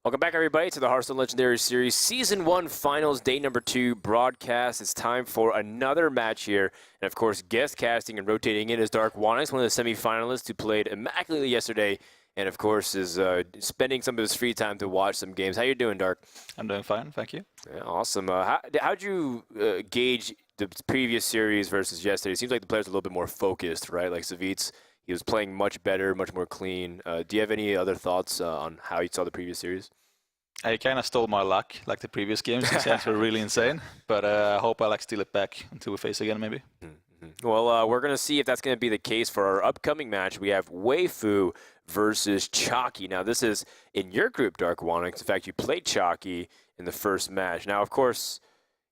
Welcome back, everybody, to the Hearthstone Legendary Series Season 1 Finals, Day number 2 broadcast. It's time for another match here. And, of course, guest casting and rotating in is Dark Wanix, one of the semifinalists who played immaculately yesterday and, of course, is spending some of his free time to watch some games. How you doing, Dark? I'm doing fine, thank you. Yeah, awesome. How'd you gauge the previous series versus yesterday? It seems like the players are a little bit more focused, right? Like Savitz, he was playing much better, much more clean. Do you have any other thoughts on how you saw the previous series? I kind of stole my luck, like the previous games. These games were really insane, but I hope I steal it back until we face again, maybe. Mm-hmm. Well, we're going to see if that's going to be the case for our upcoming match. We have Weifu versus Chakki. Now, this is in your group, Dark Wanix. In fact, you played Chakki in the first match. Now, of course,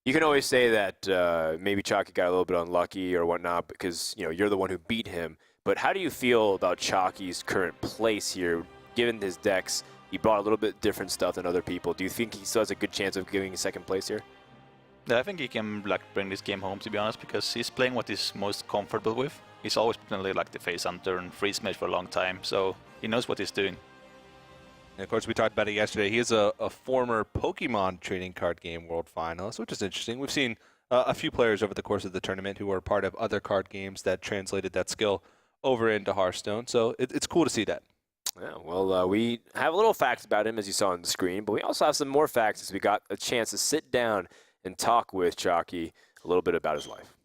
you can always say that maybe Chakki got a little bit unlucky or whatnot because you're the one who beat him. But how do you feel about Chakki's current place here, given his decks? He brought a little bit different stuff than other people. Do you think he still has a good chance of getting second place here? Yeah, I think he can bring this game home, to be honest, because he's playing what he's most comfortable with. He's always played the face hunter and freeze mage for a long time, so he knows what he's doing. And of course, we talked about it yesterday. He is a former Pokemon trading card game world finalist, which is interesting. We've seen a few players over the course of the tournament who were part of other card games that translated that skill over into Hearthstone, so it's cool to see that. Yeah, well, we have a little facts about him, as you saw on the screen, but we also have some more facts as we got a chance to sit down and talk with Chakki a little bit about his life.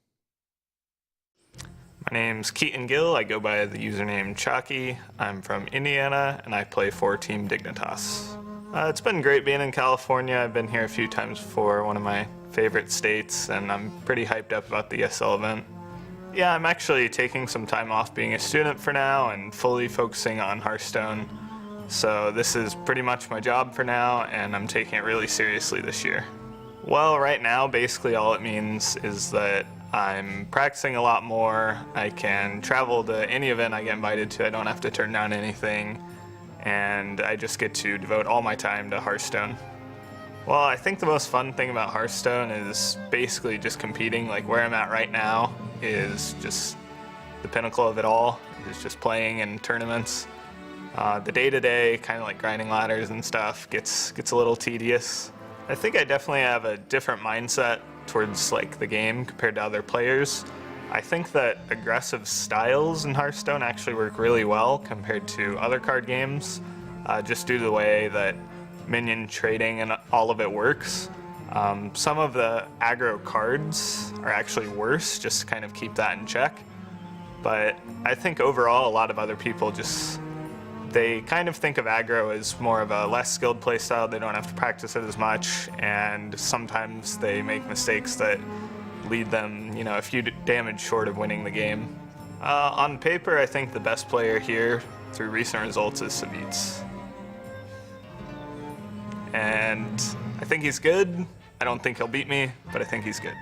My name's Keaton Gill. I go by the username Chakki. I'm from Indiana, and I play for Team Dignitas. It's been great being in California. I've been here a few times before, one of my favorite states, and I'm pretty hyped up about the ESL event. Yeah, I'm actually taking some time off being a student for now and fully focusing on Hearthstone. So this is pretty much my job for now, and I'm taking it really seriously this year. Well, right now, basically all it means is that I'm practicing a lot more. I can travel to any event I get invited to. I don't have to turn down anything, and I just get to devote all my time to Hearthstone. Well, I think the most fun thing about Hearthstone is basically just competing. Like where I'm at right now is just the pinnacle of it all, is just playing in tournaments. The day-to-day, kind of like grinding ladders and stuff, gets a little tedious. I think I definitely have a different mindset towards like the game compared to other players. I think that aggressive styles in Hearthstone actually work really well compared to other card games, just due to the way that minion trading and all of it works. Some of the aggro cards are actually worse, just to kind of keep that in check. But I think overall a lot of other people they kind of think of aggro as more of a less skilled playstyle. They don't have to practice it as much, and sometimes they make mistakes that lead them, a few damage short of winning the game. On paper, I think the best player here through recent results is Savitz. And I think he's good. I don't think he'll beat me, but I think he's good.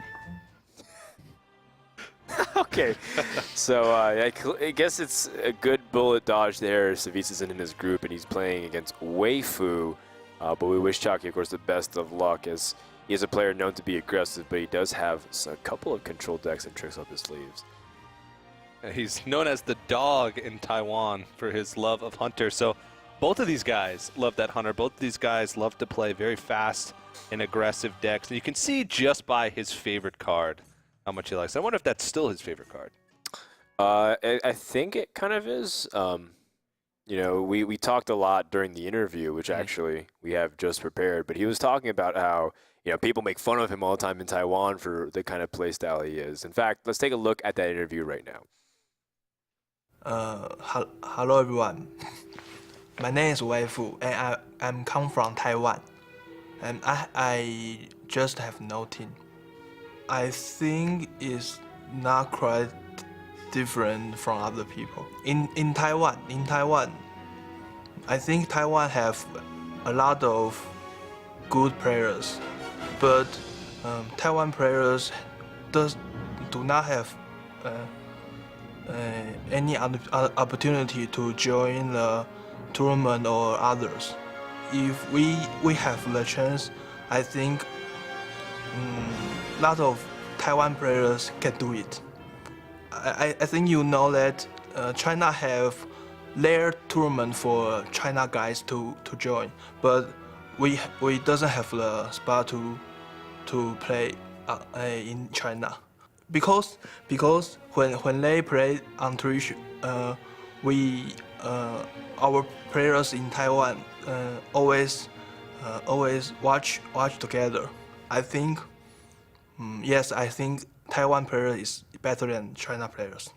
Okay, so I guess it's a good bullet dodge there. Savitz isn't in his group, and he's playing against Weifu. But we wish Chakki, of course, the best of luck, as he is a player known to be aggressive, but he does have a couple of control decks and tricks up his sleeves. He's known as the dog in Taiwan for his love of Hunter. So both of these guys love that Hunter. Both of these guys love to play very fast and aggressive decks. And you can see just by his favorite card how much he likes it. I wonder if that's still his favorite card. I think it kind of is. We talked a lot during the interview, which actually we have just prepared. But he was talking about how people make fun of him all the time in Taiwan for the kind of play style he is. In fact, let's take a look at that interview right now. Hello everyone. My name is Weifu, and I'm come from Taiwan, and I just have no team. I think it's not quite different from other people. In Taiwan, I think Taiwan have a lot of good players, but Taiwan players do not have any opportunity to join the tournament or others. If we have the chance, I think a lot of Taiwan players can do it. I think that China have their tournament for China guys to join, but we doesn't have the spot to play in China, because when they play on Twitch, we our players in Taiwan always watch together. I think yes, I think Taiwan player is better than China players.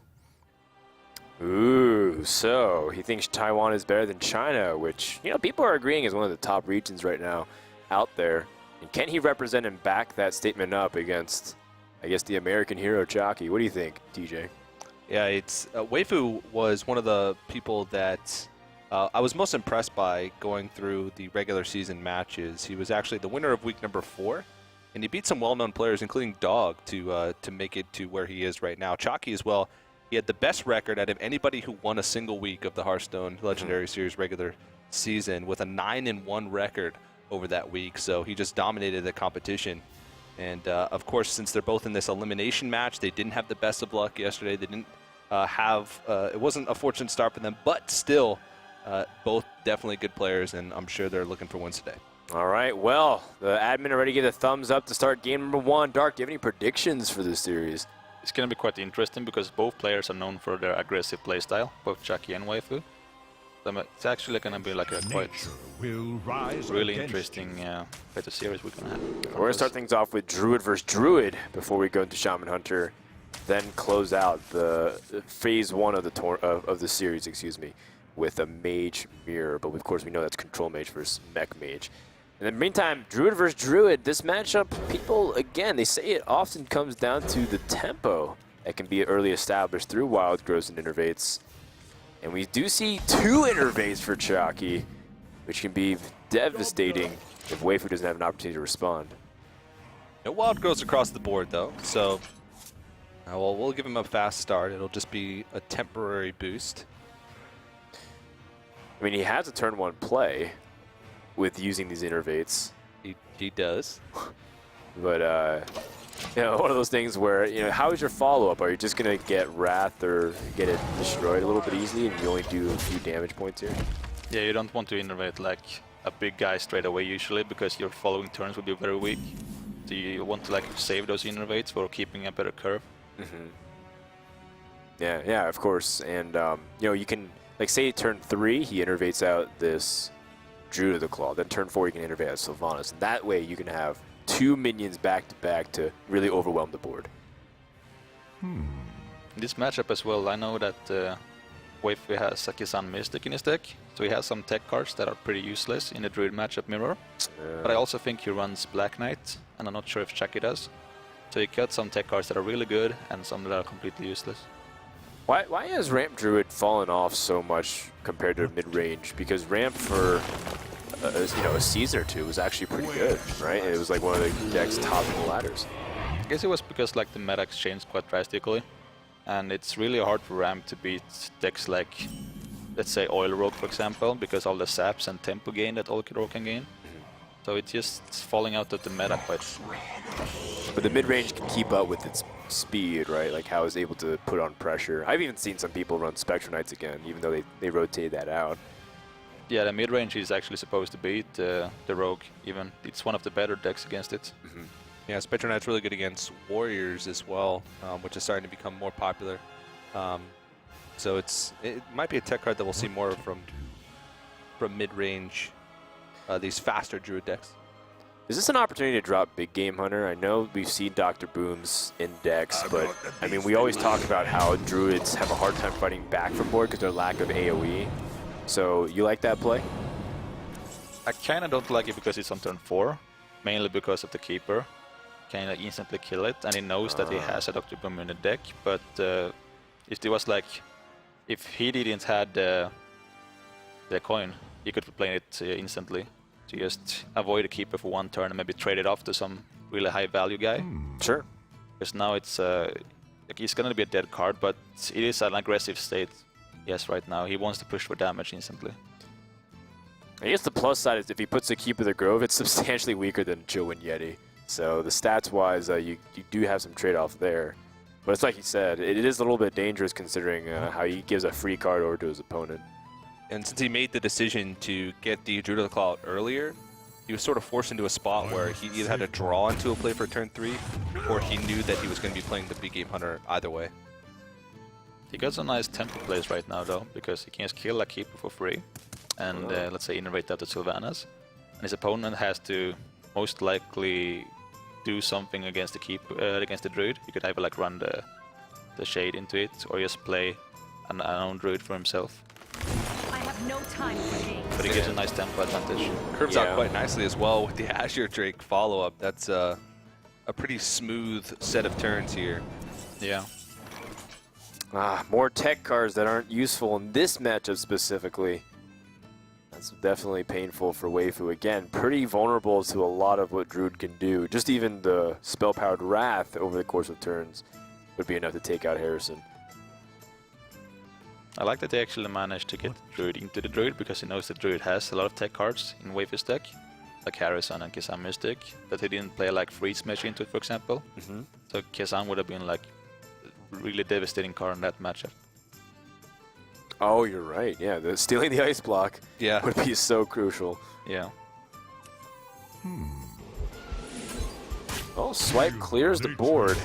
Ooh, so he thinks Taiwan is better than China, which, you know, people are agreeing is one of the top regions right now out there. And can he represent and back that statement up against, I guess, the American hero Chakki? What do you think, TJ? Yeah, it's Weifu was one of the people that I was most impressed by going through the regular season matches. He was actually the winner of week number 4, and he beat some well-known players, including Dog, to make it to where he is right now. Chakki as well. He had the best record out of anybody who won a single week of the Hearthstone Legendary Series regular season, with a 9-1 record over that week. So he just dominated the competition. And of course, since they're both in this elimination match, they didn't have the best of luck yesterday. They didn't it wasn't a fortunate start for them, but still, both definitely good players, and I'm sure they're looking for wins today. All right, well, the admin already gave a thumbs up to start game number 1. Dark, do you have any predictions for this series? It's going to be quite interesting because both players are known for their aggressive playstyle, both Chakki and Weifu. So it's actually going to be like a quite really interesting better series we're going to have. We're going to start things off with Druid versus Druid before we go into Shaman Hunter, then close out the phase 1 of the series, excuse me, with a Mage Mirror. But of course, we know that's Control Mage versus Mech Mage. In the meantime, Druid versus Druid, this matchup, people, again, they say it often comes down to the tempo that can be early established through wild growths and innervates. And we do see 2 innervates for Chakki, which can be devastating if Weifu doesn't have an opportunity to respond. No wild growths across the board, though, so well, we'll give him a fast start. It'll just be a temporary boost. I mean, he has a turn 1 play with using these innervates. He does. But, you know, one of those things where, you know, how is your follow-up? Are you just going to get Wrath or get it destroyed a little bit easily and you only do a few damage points here? Yeah, you don't want to innervate like a big guy straight away usually because your following turns will be very weak. So you want to like save those innervates for keeping a better curve. Mm-hmm. Yeah, of course. And, you know, you can, like, say turn 3, he innervates out this Druid of the Claw. Then turn 4, you can innervate out Sylvanas. And that way you can have 2 minions back-to-back to really overwhelm the board. In this matchup as well, I know that Weifu has Saki-san Mystic in his deck, so he has some tech cards that are pretty useless in the Druid matchup mirror. But I also think he runs Black Knight, and I'm not sure if Chakki does. So he got some tech cards that are really good, and some that are completely useless. Why has Ramp Druid fallen off so much compared to mid-range? Because Ramp for you know, a season or 2 was actually pretty good, right? It was like one of the deck's top ladders. I guess it was because like the meta changed quite drastically, and it's really hard for Ramp to beat decks like, let's say, Oil Rogue, for example, because all the saps and tempo gain that Oil Rogue can gain. So it's just falling out of the meta quite. But the mid-range can keep up with its speed, right? Like how it's able to put on pressure. I've even seen some people run Spectral Knights again, even though they rotate that out. Yeah, the mid-range is actually supposed to beat the Rogue, even. It's one of the better decks against it. Mm-hmm. Yeah, Spectral Knight's really good against Warriors as well, which is starting to become more popular. So it might be a tech card that we'll see more from mid-range, these faster Druid decks. Is this an opportunity to drop Big Game Hunter? I know we've seen Dr. Boom's in decks, but I mean, we always talk about how Druids have a hard time fighting back from board because their lack of AoE. So you like that play? I kind of don't like it because it's on turn 4, mainly because of the Keeper. Can instantly kill it, and he knows that he has a Dr. Boom in the deck, but if it was like, if he didn't have the coin, he could play it instantly to just avoid the Keeper for 1 turn and maybe trade it off to some really high value guy. Sure. Because now it's going to be a dead card, but it is an aggressive state. Yes, right now he wants to push for damage instantly. I guess the plus side is if he puts the Keeper of the Grove, it's substantially weaker than Joe and Yeti. So the stats-wise, you do have some trade-off there. But it's like you said, it is a little bit dangerous considering how he gives a free card over to his opponent. And since he made the decision to get the Druid of the Claw earlier, he was sort of forced into a spot where he either had to draw into a play for turn 3, or he knew that he was going to be playing the big game hunter either way. He got some nice tempo plays right now though, because he can just kill a keeper for free, and let's say innervate out the Sylvanas, and his opponent has to most likely do something against the against the druid. He could either like run the shade into it, or just play an own druid for himself. I have no time for games. But he gives a nice tempo advantage. Curves out quite nicely as well with the Azure Drake follow-up. That's a pretty smooth set of turns here. Yeah. More tech cards that aren't useful in this matchup specifically. That's definitely painful for Weifu. Again, pretty vulnerable to a lot of what Druid can do. Just even the spell-powered Wrath over the course of turns would be enough to take out Harrison. I like that they actually managed to get Druid into the Druid, because he knows that Druid has a lot of tech cards in Weifu's deck, like Harrison and Kazan Mystic, that he didn't play like Freeze Measure into it, for example. So Kazan would have been like really devastating card in that matchup. Oh, you're right. Yeah, stealing the ice block would be so crucial. Yeah. Oh, Swipe clears the board.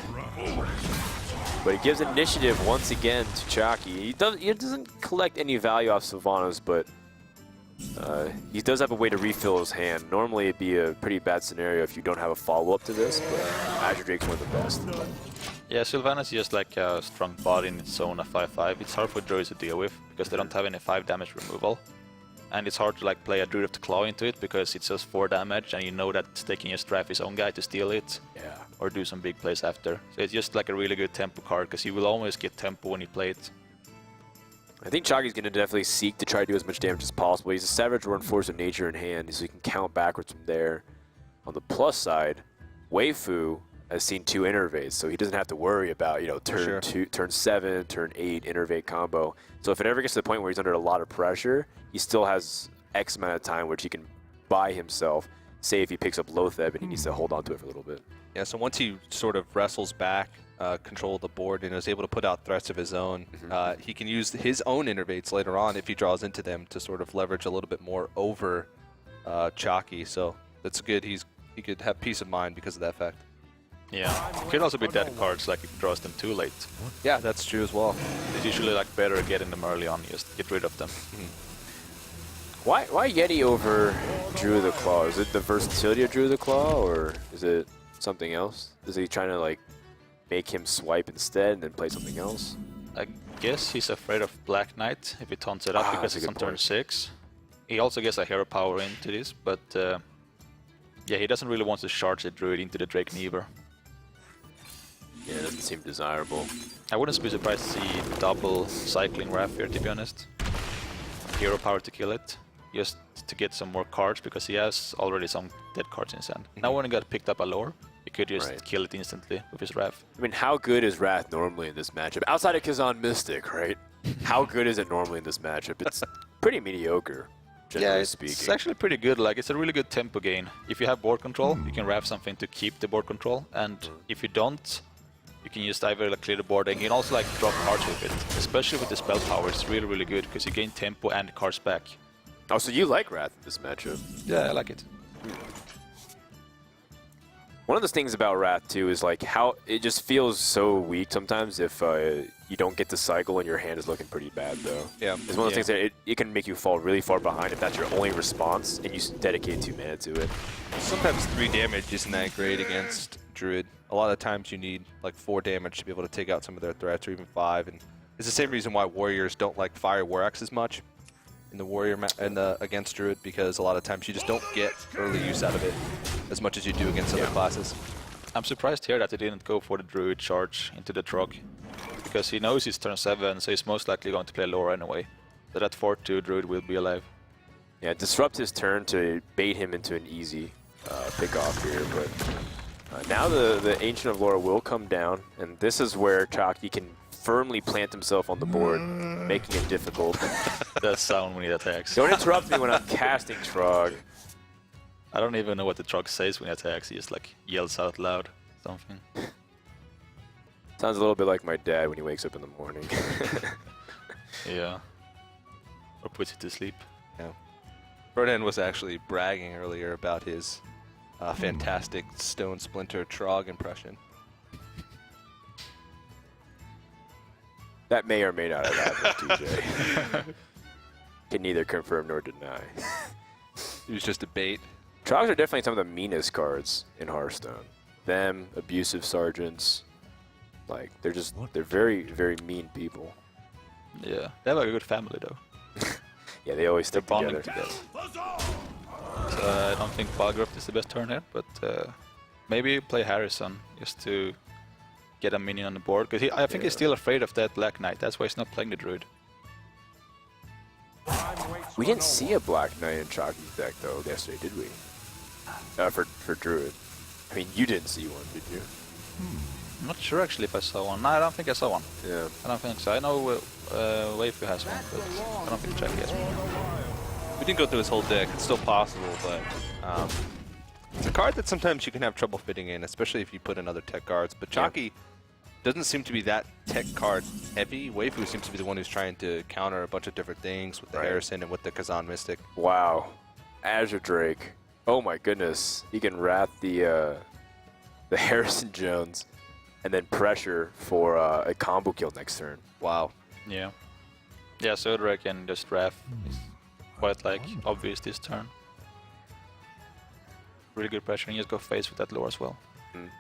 But he gives initiative once again to Chakki. He doesn't collect any value off Sylvanas, but he does have a way to refill his hand. Normally it'd be a pretty bad scenario if you don't have a follow-up to this, but Azure Drake's one of the best. Yeah, Sylvanas is just like a strong body in its own, a 5/5. It's hard for druids to deal with, because they don't have any 5 damage removal. And it's hard to like play a Druid of the Claw into it, because it's just 4 damage, and you know that they can just draft his own guy to steal it. Yeah. Or do some big plays after. So it's just like a really good tempo card, because you will always get tempo when you play it. I think Chakki's going to definitely seek to try to do as much damage as possible. He's a Savage Run Force of Nature in hand, so he can count backwards from there. On the plus side, Weifu has seen 2 innervates, so he doesn't have to worry about, you know, turn 7, turn 8 innervate combo. So if it ever gets to the point where he's under a lot of pressure, he still has X amount of time which he can buy himself. Say if he picks up Lotheb and he needs to hold on to it for a little bit. Yeah, so once he sort of wrestles back, control of the board, and is able to put out threats of his own, he can use his own innervates later on if he draws into them to sort of leverage a little bit more over Chakki. So that's good. He could have peace of mind because of that fact. Yeah, it could also be dead cards, like if he draws them too late. Yeah, that's true as well. It's usually like better getting them early on, just get rid of them. Why Yeti over Drew the Claw? Is it the versatility of Drew the Claw, or is it something else? Is he trying to like make him swipe instead and then play something else? I guess he's afraid of Black Knight if he taunts it up because it's on turn 6. He also gets a hero power into this, but yeah, he doesn't really want to charge the Druid into the Drake neither. Yeah, it doesn't seem desirable. I wouldn't be surprised to see double cycling Wrath here, to be honest. Hero power to kill it, just to get some more cards, because he has already some dead cards in his hand. Now when he got picked up a lore, he could just kill it instantly with his Wrath. I mean, how good is Wrath normally in this matchup? Outside of Kazan Mystic, right? How good is it normally in this matchup? It's pretty mediocre, generally speaking. It's actually pretty good. Like, it's a really good tempo gain. If you have board control, you can Wrath something to keep the board control, and if you don't, you can just either like clear the board, and you can also like drop cards with it. Especially with the spell power, it's really, really good, because you gain tempo and cards back. Oh, so you like Wrath in this matchup? Yeah, I like it. One of the things about Wrath, too, is like how it just feels so weak sometimes if you don't get the cycle and your hand is looking pretty bad, though. Yeah. It's one of those things that it can make you fall really far behind if that's your only response and you dedicate 2 mana to it. Sometimes 3 damage isn't that great against Druid. A lot of times you need like 4 damage to be able to take out some of their threats, or even 5. And it's the same reason why Warriors don't like Fire War Axe as much in the Warrior against Druid, because a lot of times you just don't get early use out of it as much as you do against other classes. I'm surprised here that he didn't go for the Druid charge into the Trog, because he knows it's turn 7, so he's most likely going to play Lore anyway. So that 4-2 Druid will be alive. Yeah, disrupt his turn to bait him into an easy pick-off here, but now the Ancient of Lore will come down, and this is where Chakki can firmly plant himself on the board, making it difficult. That sound when he attacks. Don't interrupt me when I'm casting Trog. I don't even know what the Trog says when he attacks. He just like yells out loud something. Sounds a little bit like my dad when he wakes up in the morning. Yeah. Or puts it to sleep. Yeah. Ferdinand was actually bragging earlier about his fantastic Stone Splinter Trog impression. That may or may not have happened, TJ. Can neither confirm nor deny. It was just a bait. Trogs are definitely some of the meanest cards in Hearthstone. Them, abusive sergeants, like they're very, very mean people. Yeah, they have like a good family though. Yeah, they always They're stick bonding together. together. So, I don't think Balgruft is the best turn here, but maybe play Harrison just to get a minion on the board. Because I think he's still afraid of that Black Knight. That's why he's not playing the Druid. We didn't see a Black Knight in Chakki's deck though yesterday, did we? For Druid. I mean, you didn't see one, did you? I'm not sure actually if I saw one. No, I don't think I saw one. Yeah. I don't think so. I know Weifu has one, but I don't think Chakki has one. We didn't go through his whole deck. It's still possible, but it's a card that sometimes you can have trouble fitting in, especially if you put in other tech cards. But Chakki doesn't seem to be that tech card heavy. Weifu seems to be the one who's trying to counter a bunch of different things with the Harrison and with the Kazan Mystic. Wow. Azure Drake. Oh my goodness. He can wrath the Harrison Jones and then pressure for a combo kill next turn. Wow. Yeah. Yeah, so Drake can just Wrath is quite like obvious this turn. Really good pressure, and just go face with that lore as well.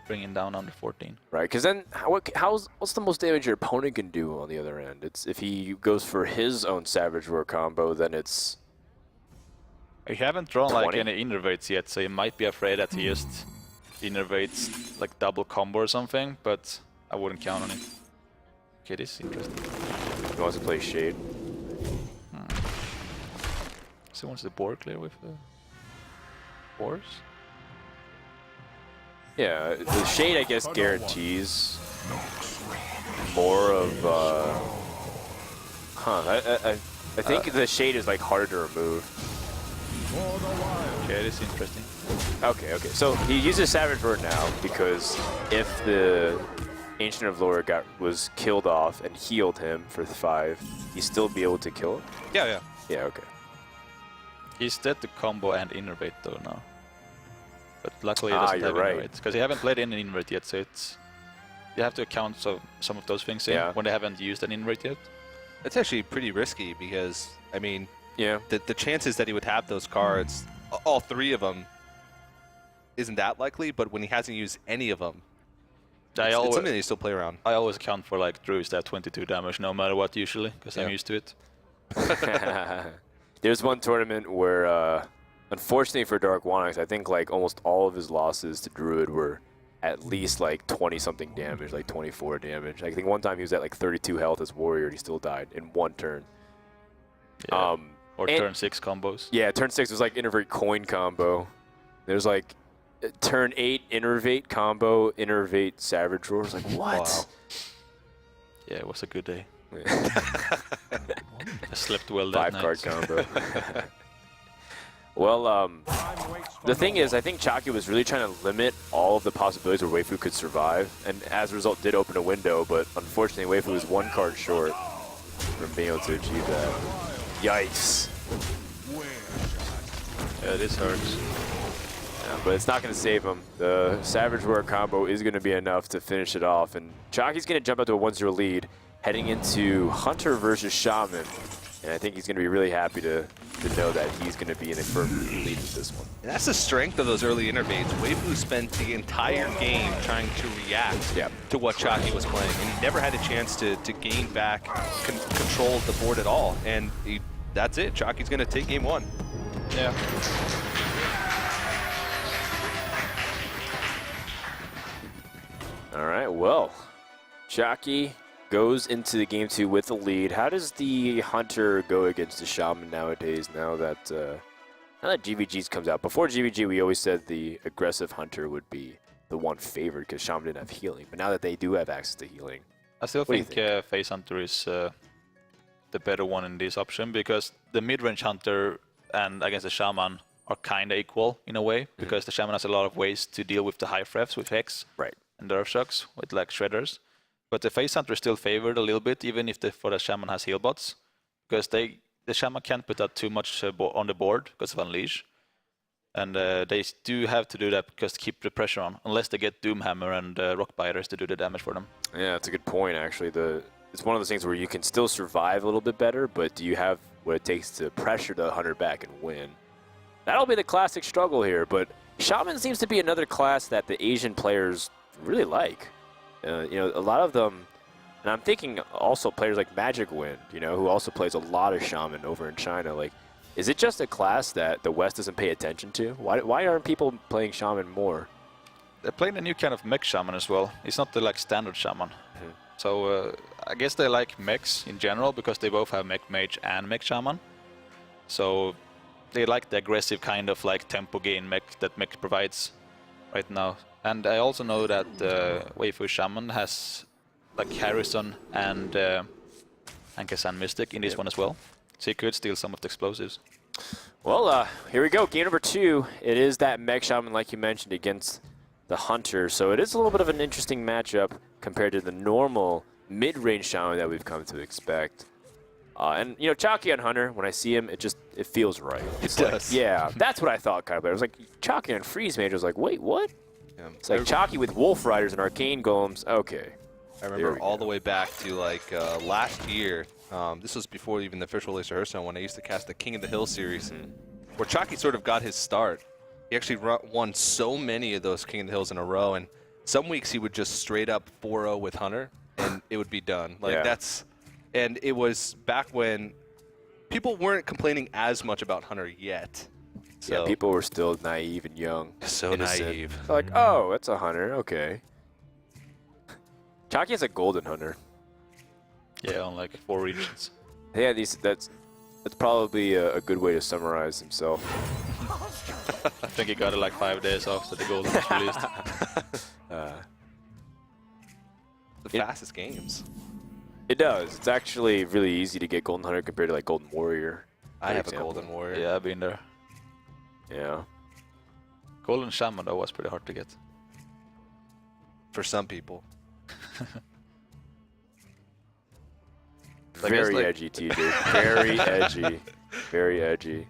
Bringing down under 14. Right, because then what's the most damage your opponent can do on the other end? It's if he goes for his own Savage Roar combo, then it's... You haven't drawn like 20? any innervates yet, so you might be afraid that he just innervates like double combo or something, but I wouldn't count on it. Okay, this is interesting. He wants to play Shade. So he wants the board clear with the Force? Yeah, the Shade, I guess, guarantees more of... I think the Shade is like harder to remove. Okay, this is interesting. Okay. So he uses Savage Roar now because if the Ancient of Lore was killed off and healed him for 5, he'd still be able to kill him? Yeah. Yeah, okay. He's dead to combo and innervate though now. But luckily he doesn't have innervate. Because he haven't played any innervate yet, so it's... You have to account some of those things in when they haven't used an innervate yet. It's actually pretty risky because, I mean, Yeah. the chances that he would have those cards, all 3 of them, isn't that likely, but when he hasn't used any of them, it's something that you still play around. I always count for like Druids that 22 damage no matter what usually, because I'm used to it. There's one tournament where, unfortunately for Dark Wannix, I think like almost all of his losses to Druid were at least like 20-something damage, like 24 damage. I think one time he was at like 32 health as Warrior, and he still died in one turn. Yeah. Or turn 6 combos. Yeah, turn 6 was like Innervate Coin combo. There's like turn 8 Innervate combo, Innervate Savage Roar. It's like, what? Wow. Yeah, it was a good day. I slept well that night. 5-card combo. Well, the thing is, I think Chakki was really trying to limit all of the possibilities where Weifu could survive, and as a result did open a window, but unfortunately Weifu was 1 card short from being able to achieve that. Yikes. Yeah, this hurts. Yeah, but it's not going to save him. The Savage Roar combo is going to be enough to finish it off, and Chakki's going to jump out to a 1-0 lead, heading into Hunter versus Shaman. And I think he's going to be really happy to know that he's going to be in a firm lead with this one. And that's the strength of those early innervates. Weifu spent the entire game trying to react to what Chakki was playing, and he never had a chance to gain back control of the board at all. And that's it. Chakki's going to take game 1. Yeah. All right, well, Chakki goes into the game 2 with the lead. How does the Hunter go against the Shaman nowadays? Now that GVGs comes out. Before GVG, we always said the aggressive Hunter would be the one favored because Shaman didn't have healing. But now that they do have access to healing, I still think Face Hunter is the better one in this option because the mid-range Hunter and against the Shaman are kind of equal in a way because the Shaman has a lot of ways to deal with the high frefs with Hex and Earth Shocks with like Shredders. But the Face Hunter is still favored a little bit, even if for the Shaman has heal bots, because they the Shaman can't put out too much on the board because of Unleash. And they do have to do that because to keep the pressure on, unless they get Doomhammer and Rockbiters to do the damage for them. Yeah, that's a good point, actually. It's one of those things where you can still survive a little bit better, but do you have what it takes to pressure the Hunter back and win? That'll be the classic struggle here, but Shaman seems to be another class that the Asian players really like. You know, a lot of them, and I'm thinking also players like Magic Wind, you know, who also plays a lot of Shaman over in China. Like, is it just a class that the West doesn't pay attention to? Why aren't people playing Shaman more? They're playing a new kind of mech Shaman as well. It's not the like standard Shaman. Mm-hmm. So I guess they like mechs in general because they both have mech mage and mech Shaman. So they like the aggressive kind of like tempo gain mech that mech provides right now. And I also know that Weifu Shaman has like Harrison and Kazan Mystic in this one as well. So he could steal some of the explosives. Well, here we go. Game number 2. It is that Mech Shaman, like you mentioned, against the Hunter. So it is a little bit of an interesting matchup compared to the normal mid-range Shaman that we've come to expect. And, you know, Chakki on Hunter, when I see him, it feels right. It does. Yeah, that's what I thought kind of. It was like Chakki on Freeze Mage. I was like, wait, what? Yeah. It's like Chakki with Wolf Riders and Arcane Golems. Okay. I remember all the way back to like last year. This was before even the official release of Hearthstone when I used to cast the King of the Hill series, where Chakki sort of got his start. He actually won so many of those King of the Hills in a row, and some weeks he would just straight up 4-0 with Hunter, and it would be done. Like and it was back when people weren't complaining as much about Hunter yet. So Yeah, people were still naive and young. so innocent. naive. They're like, oh, that's a Hunter. Okay. Chakki is a golden Hunter. Yeah, on like 4 regions. Yeah, that's probably a good way to summarize himself. I think he got it like 5 days after the Golden was released. The fastest games. It does. It's actually really easy to get Golden Hunter compared to like Golden Warrior. I have a Golden Warrior. Yeah, I've been there. Yeah. Golden Shaman though was pretty hard to get. For some people. Very edgy, TJ. Very edgy. Very edgy.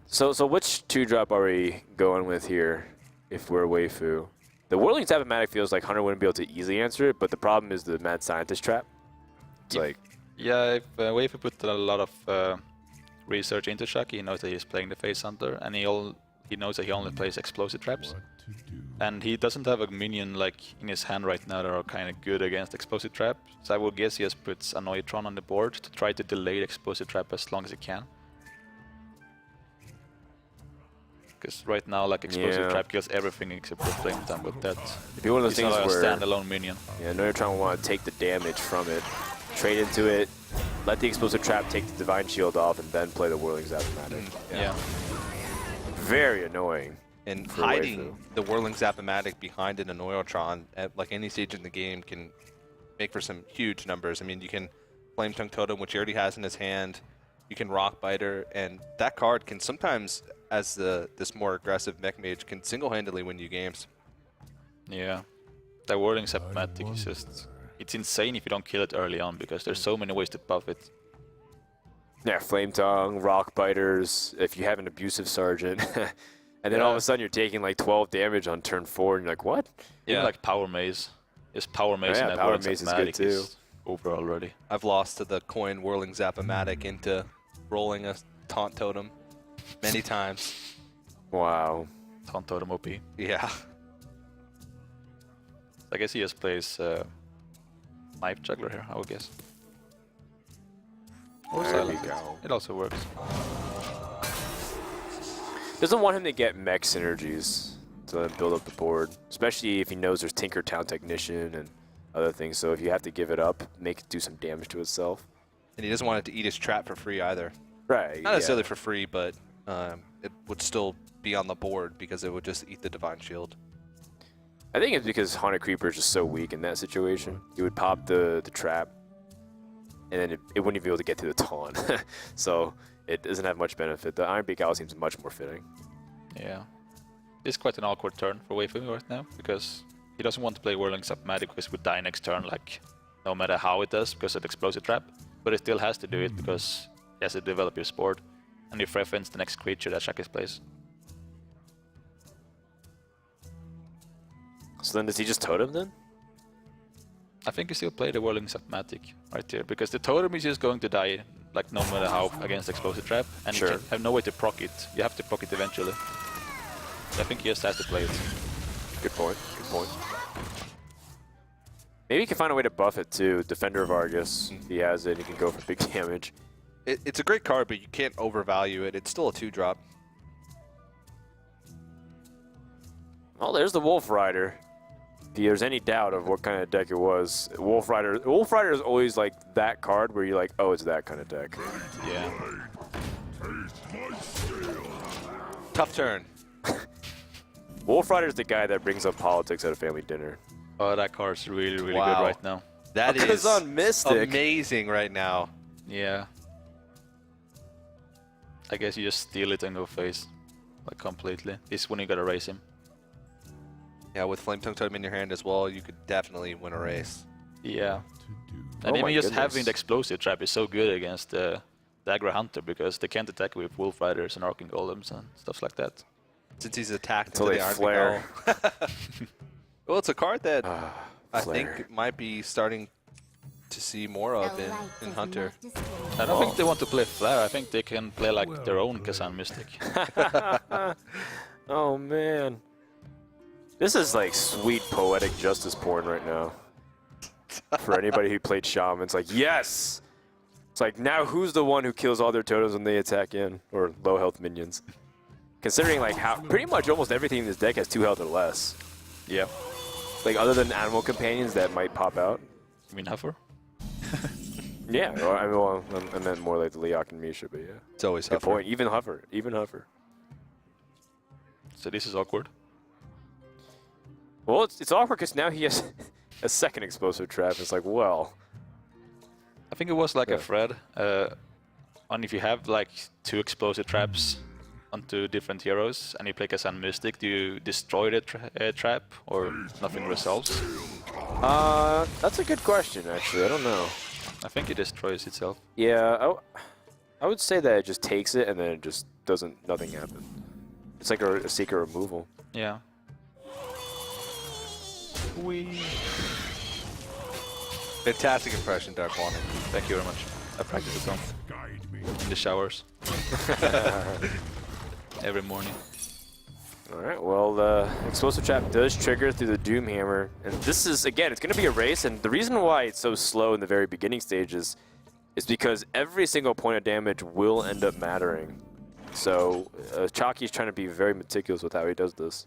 So which 2-drop are we going with here if we're Weifu? The Whirling Zapamatic feels like Hunter wouldn't be able to easily answer it, but the problem is the Mad Scientist trap. It's like... Yeah, if Weifu put a lot of research into Chakki, he knows that he's playing the Face Hunter, and he knows that he only plays explosive traps. And he doesn't have a minion like in his hand right now that are kind of good against explosive trap. So I would guess he just puts a Neutron on the board to try to delay the explosive trap as long as he can. Because right now, like explosive trap kills everything except for flame time, but that's one of those things not a where standalone minion. Yeah, Neutron will want to take the damage from it, trade into it, let the explosive trap take the Divine Shield off, and then play the Whirling Zapamatic. Yeah. Very annoying. And for hiding Weifu. the Whirling Zapamatic behind an Neutron at like any stage in the game can make for some huge numbers. I mean, you can Flame Tongue Totem, which he already has in his hand. You can Rock Biter, and that card can sometimes, as this more aggressive mech mage, can single-handedly win you games. Yeah. The Whirling Zapamatic is just... It's insane if you don't kill it early on, because there's so many ways to buff it. Yeah, Flame Tongue, Rock Biters, if you have an Abusive Sergeant. And then all of a sudden you're taking like 12 damage on turn 4, and you're like, what? Even like Power Maze. Just Power Maze and that Power Whirling Maze is good Zapamatic too. over already. I've lost to the coin Whirling Zapamatic into rolling a Taunt Totem many times. Wow. Taunt Totem OP. Yeah. I guess he just plays Knife Juggler here, I would guess. Or There we Silent. go. It also works. Doesn't want him to get mech synergies to build up the board, especially if he knows there's Tinkertown Technician and other things. So if you have to give it up, make it do some damage to itself. And he doesn't want it to eat his trap for free either. Right. Not necessarily for free, but it would still be on the board because it would just eat the Divine Shield. I think it's because Haunted Creeper is just so weak in that situation. He would pop the trap, and then it wouldn't even be able to get to the taunt. So it doesn't have much benefit. The Iron Beak Owl seems much more fitting. Yeah. It's quite an awkward turn for Weifu right now, because he doesn't want to play Whirling Zapamatic because it would die next turn, like, no matter how it does, because of the Explosive Trap. But he still has to do it because He has to develop his board, and you preference the next creature that Chakki plays. So then does he just totem then? I think you still play the Whirling Submatic right here, because the totem is just going to die, like no matter how, against Explosive Trap, and Sure. you have no way to proc it. You have to proc it eventually. So I think he just has to play it. Good point. Good point. Maybe he can find a way to buff it too. Defender of Argus. If he has it, he can go for big damage. It's a great card, but you can't overvalue it. It's still a 2-drop. Oh, there's the Wolf Rider. If there's any doubt of what kind of deck it was, Wolf Rider is always like that card where you're like, oh, it's that kind of deck. Yeah. Tough turn. Wolf Rider is the guy that brings up politics at a family dinner. Oh, that card's really, really Wow. good right now. That is Because on Mystic. amazing right now. Yeah. I guess you just steal it and go face, like completely. This is when you gotta race him. Yeah, with Flame Tongue Totem in your hand as well, you could definitely win a race. Yeah. Oh And my even just goodness. having the Explosive Trap is so good against the Aggro Hunter, because they can't attack with Wolf Riders and Arcane Golems and stuff like that. Since he's attacked Until into they the flare. Well, it's a card that I Flare. think might be starting to see more of in Hunter. I don't think they want to play Flare. I think they can play like their own Kazan Mystic. Oh man. This is like sweet poetic justice porn right now. For anybody who played Shaman, it's like, yes! It's like, now who's the one who kills all their totems when they attack in? Or low health minions? Considering like how pretty much almost everything in this deck has 2 health or less. Yeah. Like other than animal companions that might pop out. You mean Huffer? Yeah, I meant more like the Leok and Misha, but yeah. It's always Good tough. point. Even Huffer. So this is awkward. Well, it's awkward because now he has a second explosive trap. It's like, well, I think it was like Yeah. a thread. And if you have like 2 explosive traps onto different heroes and you play Kazan Mystic, do you destroy the trap or nothing resolves? that's a good question, actually. I don't know. I think it destroys itself. Yeah, I would say that it just takes it and then it just nothing happens. It's like a secret removal. Yeah. Fantastic impression, Dark Wanted. Thank you very much. I practice at home. In the showers. Every morning. All right, well, the explosive trap does trigger through the Doom Hammer. And this is, again, it's going to be a race. And the reason why it's so slow in the very beginning stages is because every single point of damage will end up mattering. So Chakki's trying to be very meticulous with how he does this.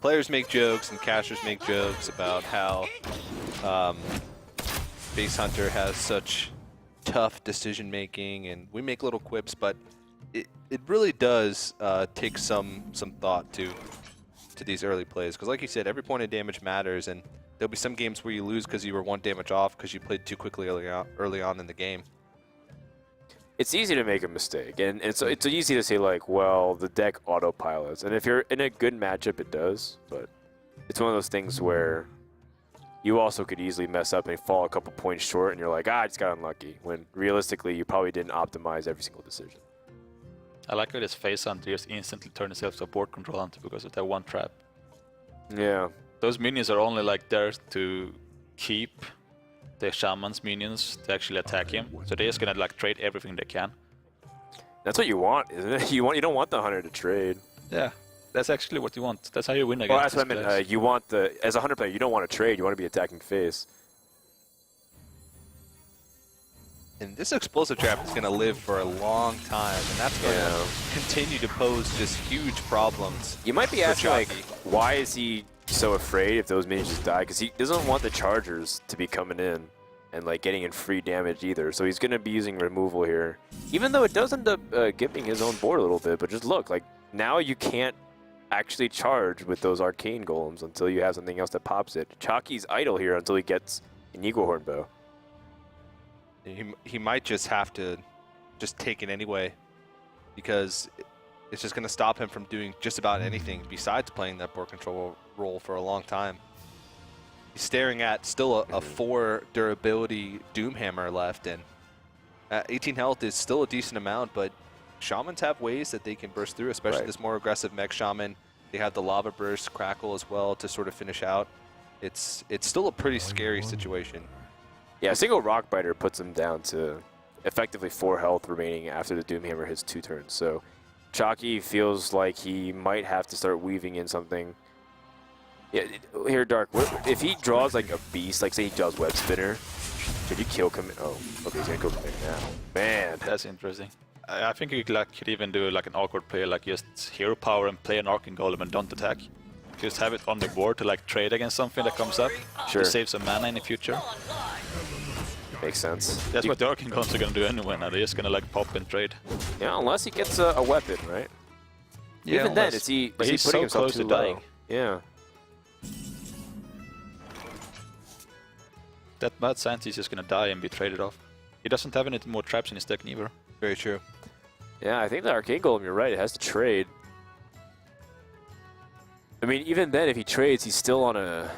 Players make jokes and casters make jokes about how Base Hunter has such tough decision making, and we make little quips, but it really does take some thought to these early plays, because like you said, every point of damage matters, and there'll be some games where you lose because you were 1 damage off because you played too quickly early on in the game. It's easy to make a mistake, and it's easy to say like, well, the deck autopilots, and if you're in a good matchup, it does. But it's one of those things where you also could easily mess up and fall a couple points short, and you're like, I just got unlucky. When realistically, you probably didn't optimize every single decision. I like how this face hunter just instantly turn itself to a board control hunter because of that 1 trap. Yeah. Those minions are only like there to keep the shaman's minions to actually attack him. So they're just gonna like trade everything they can. That's what you want, isn't it? You don't want the hunter to trade. Yeah, that's actually what you want. That's how you win Well, against that's what I these meant. guys. You want as a hunter player, you don't want to trade. You want to be attacking face. And this explosive trap is going to live for a long time, and that's going Yeah. to continue to pose just huge problems. You might be For asking, like, Chakki. why is he so afraid if those minions just die? Because he doesn't want the chargers to be coming in and like getting in free damage either. So he's going to be using removal here, even though it does end up giving his own board a little bit. But just look, like now you can't actually charge with those arcane golems until you have something else that pops it. Chakki's idle here until he gets an Eagle Horn Bow. He might just have to just take it anyway, because it's just going to stop him from doing just about anything besides playing that board control role for a long time. He's staring at still a 4 durability Doom Hammer left, and 18 health is still a decent amount, but Shamans have ways that they can burst through, especially this more aggressive mech Shaman. They have the Lava Burst, Crackle as well to sort of finish out. It's still a pretty scary situation. Yeah, a single Rock Biter puts him down to effectively 4 health remaining after the Doomhammer hits 2 turns. So Chakki feels like he might have to start weaving in something. Yeah, here, Dark, if he draws like a beast, like say he draws Web Spinner, should you kill him? Oh, okay, he's gonna kill him now. Man. That's interesting. I think you could even do like an awkward play, like just hero power and play an Arcane Golem and don't attack. Just have it on the board to like trade against something that comes up. Sure. To save some mana in the future. Makes sense. That's what the Arcane Golems are gonna do anyway now. They're just gonna like pop and trade. Yeah, unless he gets a weapon, right? Yeah, Even then, is he he's putting so himself close too to low? dying. Yeah. That Mad Scientist is just gonna die and be traded off. He doesn't have any more traps in his deck neither. Very true. Yeah, I think the Arcane Golem, you're right, it has to trade. I mean, even then, if he trades, he's still on a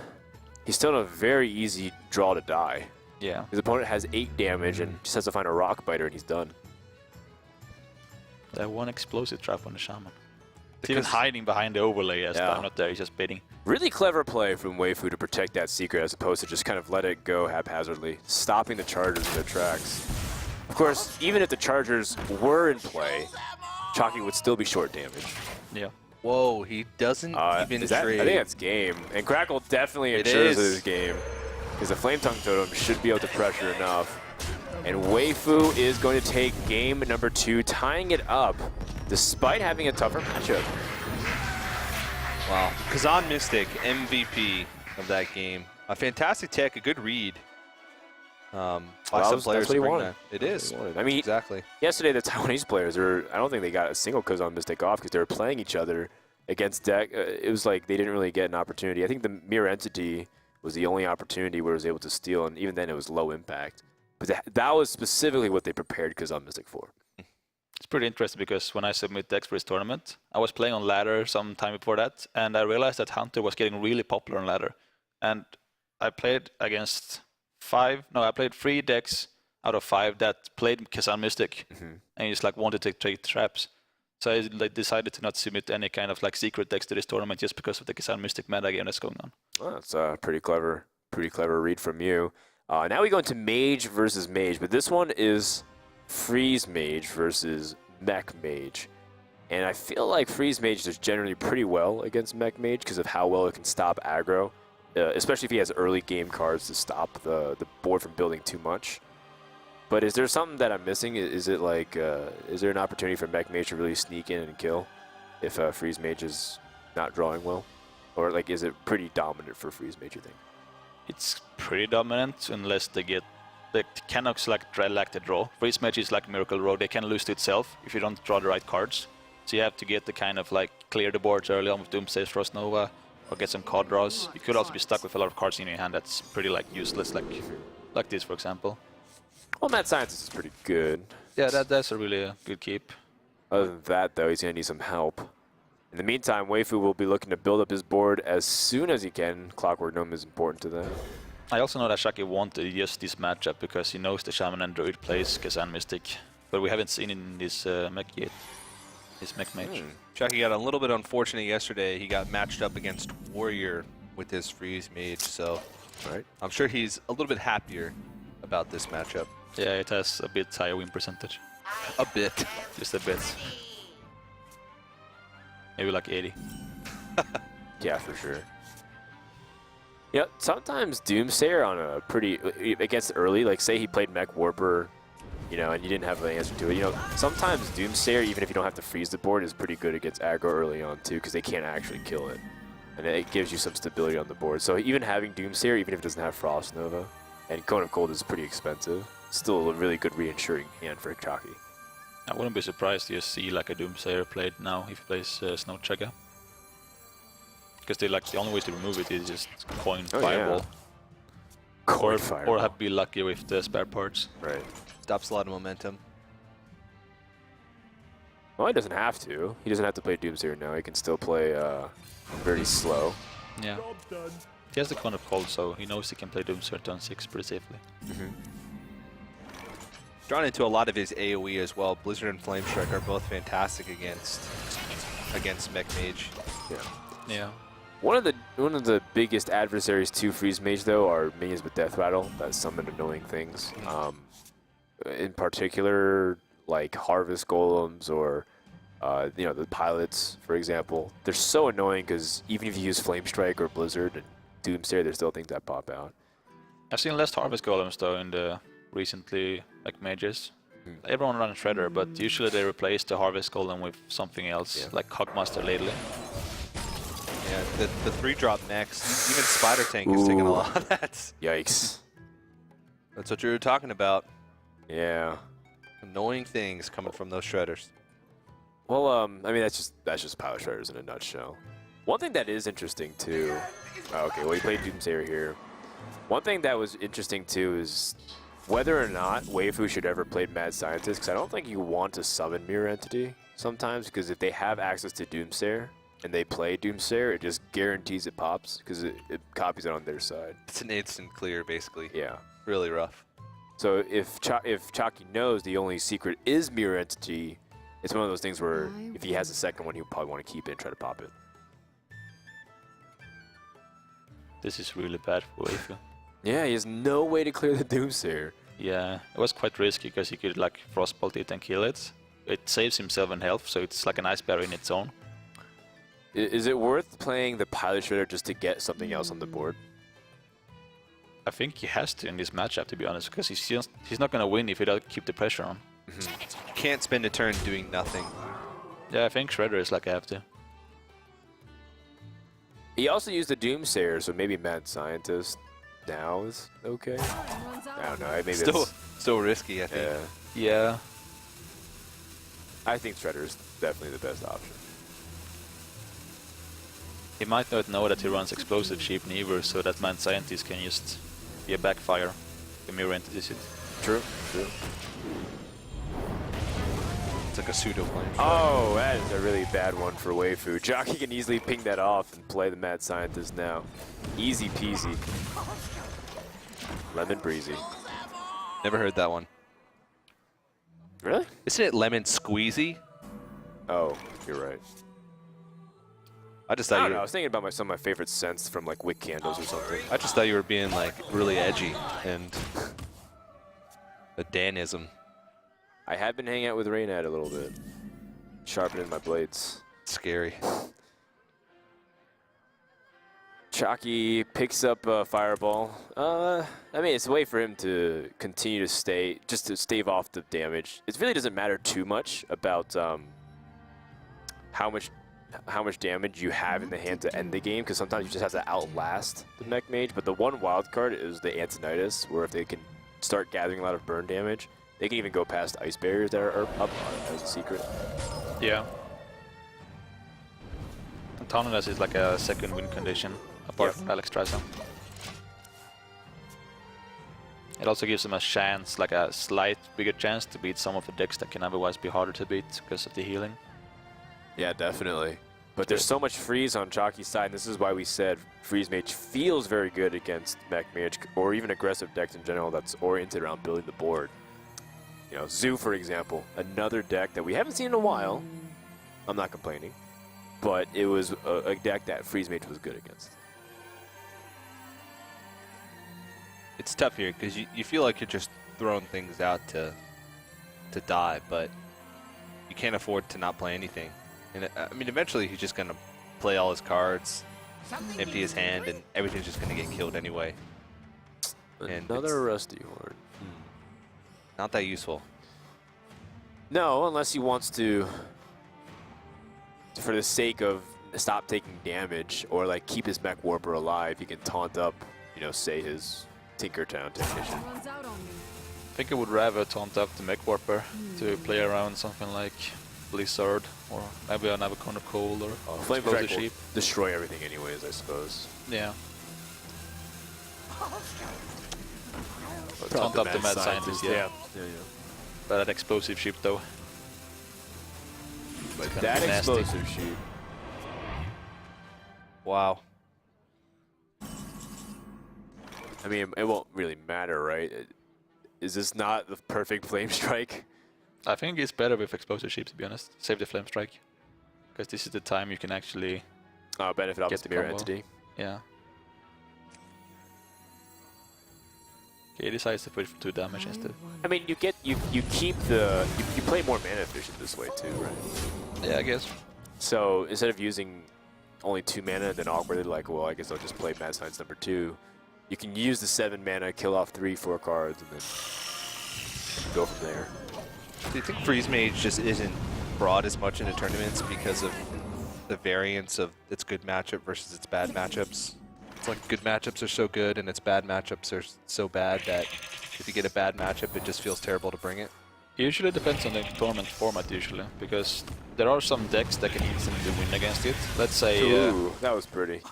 very easy draw to die. Yeah. His opponent has 8 damage and just has to find a Rock Biter and he's done. That one explosive trap on the Shaman. He's even hiding behind the overlay as I'm not there, he's just baiting. Really clever play from Weifu to protect that secret as opposed to just kind of let it go haphazardly, stopping the Chargers in their tracks. Of course, even if the Chargers were in play, Chakki would still be short damage. Yeah. Whoa, he doesn't even trade. I think that's game. And Crackle definitely ensures it is game. Because the Flame Tongue Totem should be able to pressure enough. And Weifu is going to take game number 2, tying it up, despite having a tougher matchup. Wow. Kazan Mystic, MVP of that game. A fantastic tech, a good read. By some players that's what he to bring wanted. that. It is. I mean, exactly. Yesterday the Taiwanese players I don't think they got a single Kazan Mystic off because they were playing each other against deck. It was like they didn't really get an opportunity. I think the Mirror Entity was the only opportunity where it was able to steal, and even then it was low impact. But that was specifically what they prepared Kazan Mystic for. It's pretty interesting because when I submit decks for this tournament, I was playing on ladder some time before that, and I realized that Hunter was getting really popular on ladder. And I played against 3 decks out of 5 that played Kazan Mystic, and just like wanted to take traps. So I decided to not submit any kind of like secret decks to this tournament just because of the Kazan Mystic meta game that's going on. Well, that's a pretty clever read from you. Now we go into Mage versus Mage, but this one is Freeze Mage versus Mech Mage. And I feel like Freeze Mage does generally pretty well against Mech Mage because of how well it can stop aggro, especially if he has early game cards to stop the board from building too much. But is there something that I'm missing? Is it like, is there an opportunity for Mech Mage to really sneak in and kill if Freeze Mage is not drawing well? Or like, is it pretty dominant for Freeze Mage, you think? It's pretty dominant unless they get the Canucks like the draw. Freeze Mage is like Miracle Rogue. They can lose to itself if you don't draw the right cards. So you have to get the kind of like clear the boards early on with Doomsday, Frost Nova, or get some card draws. You could also be stuck with a lot of cards in your hand that's pretty like useless, like this for example. Well, Mad Scientist is pretty good. Yeah, that's a really good keep. Other than that, though, he's going to need some help. In the meantime, Weifu will be looking to build up his board as soon as he can. Clockwork Gnome is important to that. I also know that Chakki wanted just this matchup because he knows the Shaman and Druid plays Kazan Mystic. But we haven't seen in this mech yet. This Mech Mage. Chakki got a little bit unfortunate yesterday. He got matched up against Warrior with his Freeze Mage, so I'm sure he's a little bit happier about this matchup. Yeah, it has a bit higher win percentage. A bit. Just a bit. Maybe like 80. Yeah, for sure. Yeah, sometimes Doomsayer on a pretty against early, like say he played Mech Warper, you know, and you didn't have an answer to it. You know, sometimes Doomsayer, even if you don't have to freeze the board, is pretty good against aggro early on too, because they can't actually kill it, and it gives you some stability on the board. So even having Doomsayer, even if it doesn't have Frost Nova, and Cone of Cold is pretty expensive, still a really good reinsuring hand for Chakki. I wouldn't be surprised to see like a Doomsayer played now if he plays Snow Chugga. Because they like the only way to remove it is just coin Fireball. Coin Fireball. Or have to be lucky with the spare parts. Right. Stops a lot of momentum. Well, he doesn't have to. He doesn't have to play Doomsayer now. He can still play very slow. Yeah. He has the Cone of Cold, so he knows he can play Doomsayer turn 6 pretty safely. drawn into a lot of his AoE as well. Blizzard and Flame Strike are both fantastic against Mech Mage. Yeah. Yeah. One of the biggest adversaries to Freeze Mage though are minions with Death Rattle that summon annoying things. In particular, like Harvest Golems or you know, the pilots, for example. They're so annoying because even if you use Flame Strike or Blizzard and Doomsayer, there's still things that pop out. I've seen less Harvest Golems though in the recently like mages. Everyone runs Shredder, but usually they replace the Harvest Golem with something else, like Cogmaster lately. Yeah, the 3-drop next. Even Spider Tank is taking a lot of that. Yikes. That's what you were talking about. Yeah. Annoying things coming from those Shredders. Well, I mean, that's just Pilot Shredders in a nutshell. One thing that is interesting too. Oh, okay, well, he played Doomsayer here. One thing that was interesting too is whether or not Weifu should ever play Mad Scientist, because I don't think you want to summon Mirror Entity sometimes, because if they have access to Doomsayer and they play Doomsayer, it just guarantees it pops, because it copies it on their side. It's an instant clear, basically. Yeah. Really rough. So if Chakki knows the only secret is Mirror Entity, it's one of those things where if he has a second one, he'll probably want to keep it and try to pop it. This is really bad for Weifu. Yeah, he has no way to clear the Doomsayer. Yeah, it was quite risky because he could like Frostbolt it and kill it. It saves him 7 health, so it's like an Ice Barrier in its own. Is it worth playing the Pilot Shredder just to get something else on the board? I think he has to in this matchup, to be honest, because he's not going to win if he doesn't keep the pressure on. You can't spend a turn doing nothing. Yeah, I think Shredder is like I have to. He also used the Doomsayer, so maybe Mad Scientist now is okay. I don't know. Maybe Still risky, I think. Yeah. I think Shredder is definitely the best option. He might not know that he runs Explosive Sheep neither, so that Mad Scientist can just be a backfire. The Mirror Entity it. True. It's like a pseudo flame. Oh, that is a really bad one for Weifu. Chakki can easily ping that off and play the Mad Scientist now. Easy peasy. Lemon breezy. Never heard that one. Really? Isn't it lemon squeezy? Oh, you're right. I just I thought don't know. I was thinking about some of my favorite scents from like wick candles or something. I just thought you were being like really edgy and a Danism. I have been hanging out with Raynad a little bit, sharpening my blades. Scary. Chakki picks up a fireball. I mean, it's a way for him to continue to just to stave off the damage. It really doesn't matter too much about how much damage you have in the hand to end the game, because sometimes you just have to outlast the Mech Mage. But the one wild card is the Antinitis, where if they can start gathering a lot of burn damage, they can even go past ice barriers that are up as a secret. Yeah. Antonidas is like a second win condition, apart from Alex Trisam. It also gives him a chance, like a slight bigger chance to beat some of the decks that can otherwise be harder to beat because of the healing. Yeah, definitely. But there's so much freeze on Chakki's side, and this is why we said Freeze Mage feels very good against Mech Mage, or even aggressive decks in general that's oriented around building the board. You know, Zoo, for example, another deck that we haven't seen in a while. I'm not complaining. But it was a deck that Freeze Mage was good against. It's tough here because you feel like you're just throwing things out to die, but you can't afford to not play anything. And I mean, eventually he's just going to play all his cards, empty his hand, and everything's just going to get killed anyway. And Another Rusty Horn. not that useful. No, unless he wants to, for the sake of stop taking damage, or like keep his Mech Warper alive, he can taunt up, you know, say his Tinkertown technician. I think I would rather taunt up the Mech Warper to play around something like Blizzard, or maybe another Corner Cold, or Flame Explosive Strike will Sheep. destroy everything anyways, I suppose. Yeah. But Taunt up the Mad Scientist, yeah. Yeah. But that Explosive Sheep though. But gonna that be nasty. Explosive Sheep. Wow. I mean, it won't really matter, right? Is this not the perfect flame strike? I think it's better with Explosive Sheep, to be honest. Save the Flame Strike. Because this is the time you can actually Benefit off get the the mirror combo. entity. Yeah. Okay, he decides to put 2 damage instead. I mean, you keep the you play more mana efficient this way too, right? Yeah, I guess. So instead of using only 2 mana and then awkwardly like, well, I guess I'll just play Mad Science number 2. You can use the 7 mana, kill off 3-4 cards, and then go from there. Do you think Freeze Mage just isn't brought as much into tournaments because of the variance of its good matchup versus its bad matchups? It's like good matchups are so good and its bad matchups are so bad that if you get a bad matchup, it just feels terrible to bring it. It usually depends on the tournament format usually, because there are some decks that can instantly win against it. Let's say Ooh, that was pretty.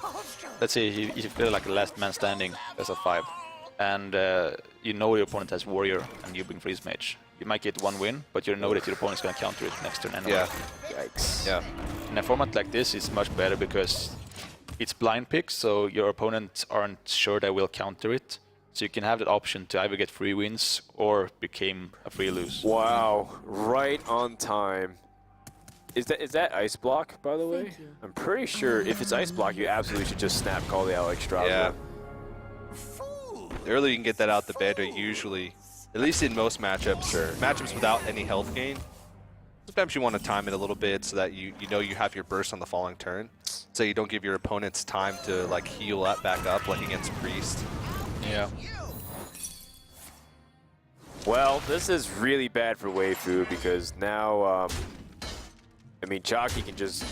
let's say if you play like a last man standing as a 5, and you know your opponent has Warrior and you bring Freeze Mage. You might get 1 win, but you know that your opponent's gonna counter it next turn anyway. Yeah. Yikes. Yeah. In a format like this, it's much better because it's blind picks, so your opponents aren't sure they will counter it. So you can have the option to either get free wins or become a free lose. Wow, right on time. Is that ice block, by the way? you. I'm pretty sure if it's ice block, you absolutely should just snap call the Alex Strasser. Yeah. The earlier you can get that out, the better usually. At least in most matchups, matchups without any health gain. Sometimes you want to time it a little bit so that you know you have your burst on the following turn, so you don't give your opponents time to like heal up back up like against Priest. Yeah. Well, this is really bad for Weifu because now, I mean, Chakki can just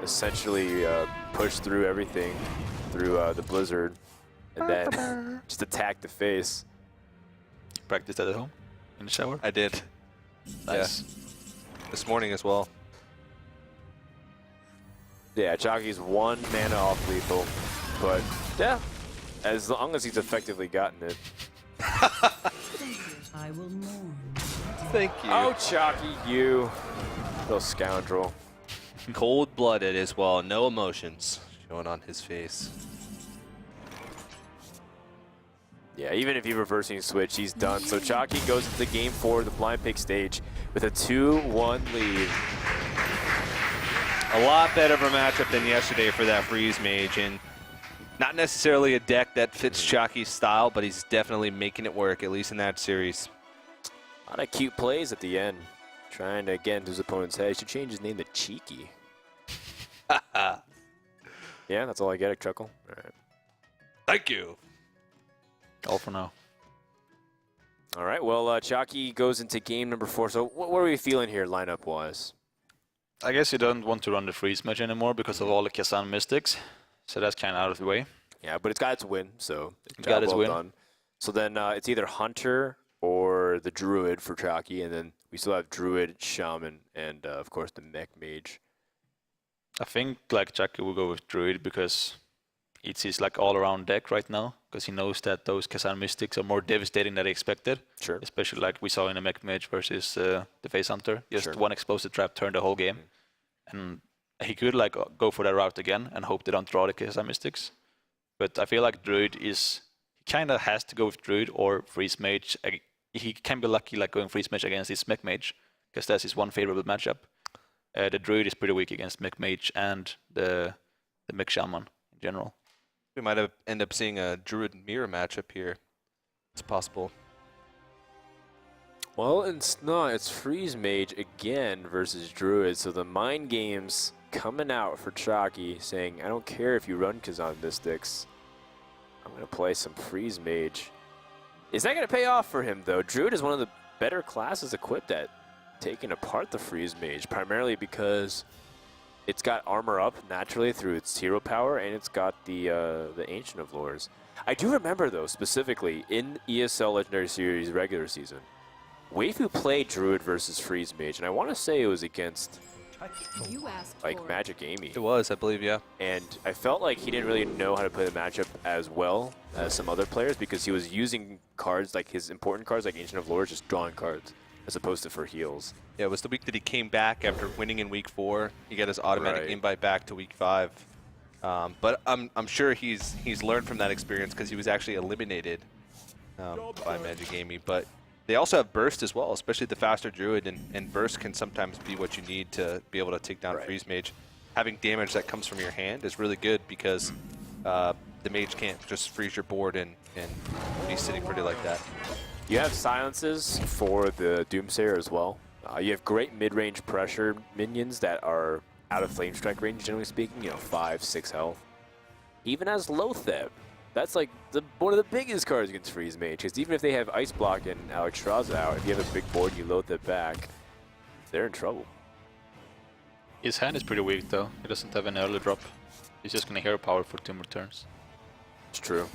essentially push through everything through the Blizzard and then just attack the face. Practice that at home? In the shower? I did. Nice. Yeah. This morning as well. Yeah, Chakki's 1 mana off lethal, but yeah, as long as he's effectively gotten it. I will mourn. Thank you. Oh, Chakki, you little scoundrel. Cold-blooded as well, no emotions showing on his face. Yeah, even if he reversing switch, he's done. So Chakki goes into game 4 of the blind pick stage with a 2-1 lead. A lot better of a matchup than yesterday for that Freeze Mage, and not necessarily a deck that fits Chakki's style, but he's definitely making it work, at least in that series. A lot of cute plays at the end. Trying to get into his opponent's head. He should change his name to Cheeky. Yeah, that's all I get, a chuckle. All right. Thank you. All for now. All right, well, Chakki goes into game number 4. So what are we feeling here lineup-wise? I guess you don't want to run the Freeze Mage anymore because of all the Kazan Mystics. So that's kind of out of the way. Yeah, but it's got its win, so Got its well win. done. So then it's either Hunter or the Druid for Chakki, and then we still have Druid, Shaman, and of course the Mech Mage. I think like Chakki will go with Druid because it's his like all-around deck right now, because he knows that those Kazan Mystics are more devastating than he expected. Sure. Especially like we saw in the Mech Mage versus the Face Hunter. Just Sure. one explosive trap turned the whole game. And he could like go for that route again and hope they don't draw the Kazan Mystics. But I feel like Druid is, he kind of has to go with Druid or Freeze Mage. He can be lucky like going Freeze Mage against his Mech Mage, because that's his one favorable matchup. The Druid is pretty weak against Mech Mage and the Mech Shaman in general. We might have end up seeing a Druid mirror matchup here. It's possible. Well, it's not. It's Freeze Mage again versus Druid. So the mind games coming out for Chakki, saying, I don't care if you run Kazan Mystics. I'm going to play some Freeze Mage. Is that going to pay off for him, though? Druid is one of the better classes equipped at taking apart the Freeze Mage, primarily because it's got armor up naturally through its hero power, and it's got the Ancient of Lores. I do remember, though, specifically, in ESL Legendary Series regular season, Weifu played Druid versus Freeze Mage, and I want to say it was against You asked like for Magic Amy. It was, I believe, yeah. And I felt like he didn't really know how to play the matchup as well as some other players, because he was using cards, like his important cards, like Ancient of Lore, just drawing cards, as opposed to for heals. Yeah, it was the week that he came back after winning in week 4. He got his automatic Right. invite back to week 5. But I'm sure he's learned from that experience, because he was actually eliminated by Magic Amy. But They also have Burst as well, especially the faster Druid, and Burst can sometimes be what you need to be able to take down Freeze Mage. Having damage that comes from your hand is really good because the Mage can't just freeze your board and be sitting pretty like that. You have silences for the Doomsayer as well. You have great mid-range pressure minions that are out of Flame Strike range, generally speaking, you know, 5, 6 health. Even as Lotheb. That's like one of the biggest cards against Freeze Mage, because even if they have Ice Block and Alexstrasza out, if you have a big board and you load that back, they're in trouble. His hand is pretty weak though. He doesn't have an early drop. He's just gonna hero power for 2 more turns. It's true.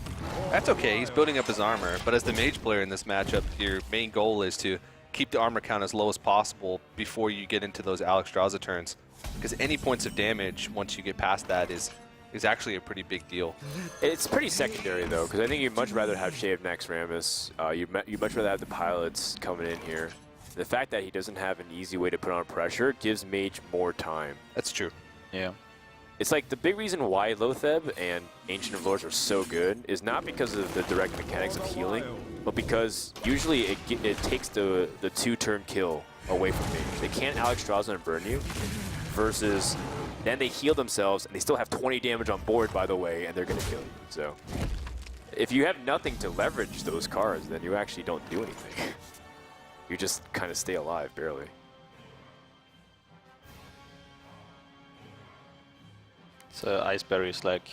That's okay, he's building up his armor, but as the Mage player in this matchup, your main goal is to keep the armor count as low as possible before you get into those Alexstrasza turns. Because any points of damage, once you get past that, is actually a pretty big deal. It's pretty secondary though, because I think you'd much rather have Shaved Max Rammus. You'd much rather have the pilots coming in here. The fact that he doesn't have an easy way to put on pressure gives Mage more time. That's true. Yeah. It's like the big reason why Lotheb and Ancient of Lords are so good is not because of the direct mechanics of healing, but because usually it takes the 2-turn kill away from Mage. They can't Alexstrasza and burn you, versus then they heal themselves and they still have 20 damage on board, by the way, and they're going to kill you. So if you have nothing to leverage those cards, then you actually don't do anything. You just kind of stay alive, barely. So Iceberry is like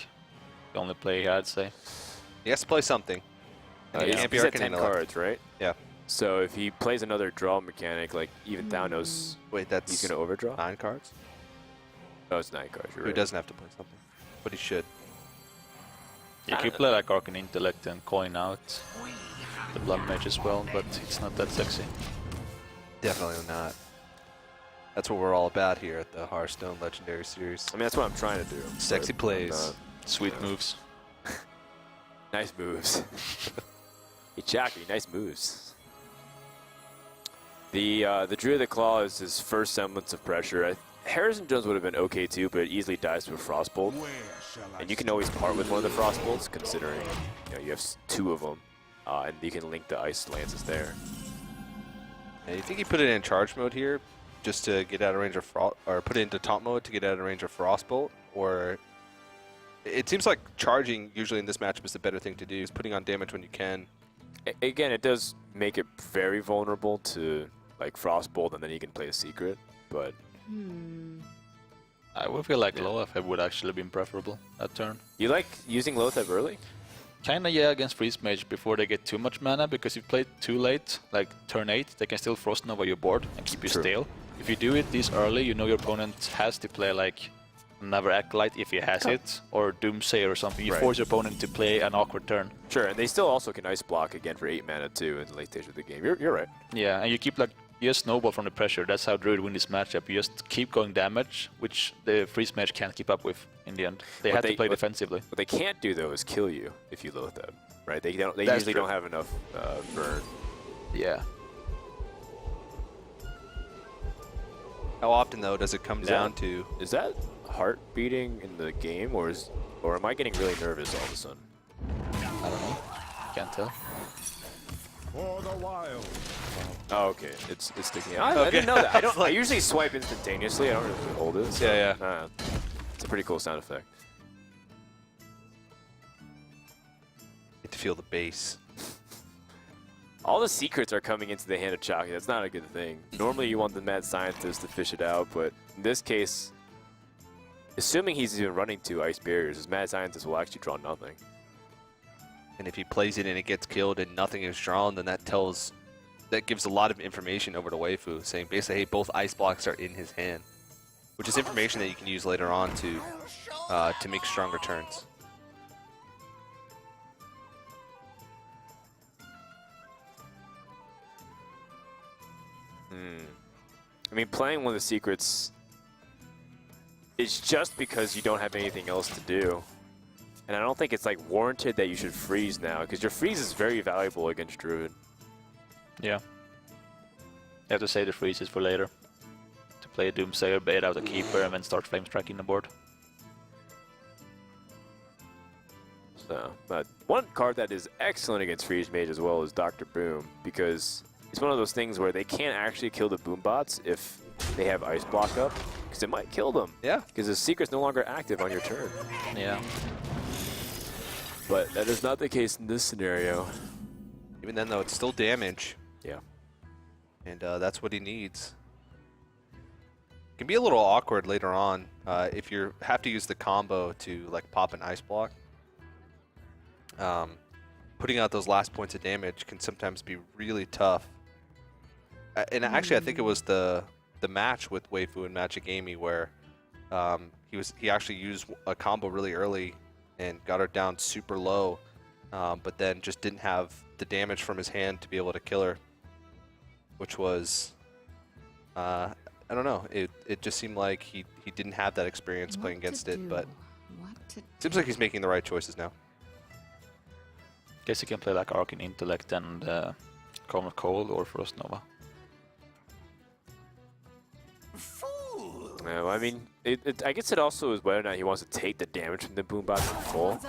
the only play here, I'd say. He has to play something. And he can't be He's at 10 Arcanine left. cards, right? Yeah. So if he plays another draw mechanic, like even Thanos, Wait, that's he's going to overdraw? 9 cards? Oh, it's 9 cards, you're Who right. doesn't have to play something, but he should. You could play like Arcane Intellect and coin out the Blood Mage as well, but it's not that sexy. Definitely not. That's what we're all about here at the Hearthstone Legendary Series. I mean, that's what I'm trying to do. Sexy but plays. Sweet moves. Nice moves. Hey, Chakki, nice moves. The Druid of the Claw is his first semblance of pressure. Harrison Jones would have been okay too, but it easily dies to a Frostbolt. And you can always part with one of the Frostbolts, considering you have 2 of them, and you can link the Ice Lances there. And you think he put it in charge mode here, just to get out of range of Frost, or put it into taunt mode to get out of range of Frostbolt, or it seems like charging usually in this matchup is the better thing to do, is putting on damage when you can. Again, it does make it very vulnerable to like Frostbolt, and then he can play a secret, but I would feel like Lotheb would actually been preferable that turn. you like using Lotheb early? Kinda, yeah, against Freeze Mage before they get too much mana, because if you play too late, like turn 8, they can still Frost Nova your board and keep you True. stale. If you do it this early, you know your opponent has to play like another Acolyte if he has it, or Doomsayer or something. You Right. force your opponent to play an awkward turn. Sure, and they still also can Ice Block again for 8 mana too in the late stage of the game. You're right. Yeah, and you keep like, you just snowball from the pressure. That's how Druid win this matchup. You just keep going damage, which the Freeze Mage can't keep up with in the end. They What have they- to play what- defensively. What they can't do though is kill you if you Lotheb, right? They don't. They That's usually true. don't have enough burn. Yeah. How often though does it come Is down that- to? Is that heart beating in the game, or am I getting really nervous all of a sudden? I don't know. Can't tell. Oh, okay. It's sticking out. I didn't know that. I usually swipe instantaneously. I don't really hold it. So, Yeah. it's a pretty cool sound effect. Get to feel the bass. All the secrets are coming into the hand of Chakki. That's not a good thing. Normally you want the mad scientist to fish it out, but in this case, assuming he's even running 2 ice barriers, his mad scientist will actually draw nothing. And if he plays it and it gets killed and nothing is drawn, then that gives a lot of information over to Weifu, saying basically, hey, both ice blocks are in his hand, which is information that you can use later on to make stronger turns. I mean, playing one of the secrets is just because you don't have anything else to do. And I don't think it's like warranted that you should freeze now, because your freeze is very valuable against Druid. Yeah. You have to save the freezes for later. To play a Doomsayer, bait out a Keeper, and then start Flame Striking the board. So, but one card that is excellent against Freeze Mage as well is Dr. Boom, because it's one of those things where they can't actually kill the boom bots if they have ice block up, because it might kill them. Yeah. Because the secret's no longer active on your turn. Yeah. But that is not the case in this scenario. Even then, though, it's still damage. Yeah. And that's what he needs. It can be a little awkward later on if you have to use the combo to like pop an ice block. Putting out those last points of damage can sometimes be really tough. And actually, I think it was the match with Weifu and Magic Amy where he actually used a combo really early and got her down super low, but then just didn't have the damage from his hand to be able to kill her, which was I don't know. It just seemed like he didn't have that experience playing against it, but seems like he's making the right choices now. Guess you can play like Arcane Intellect and Calm of Cold or Frost Nova. Well, I mean, I guess it also is whether or not he wants to take the damage from the boom bots in full.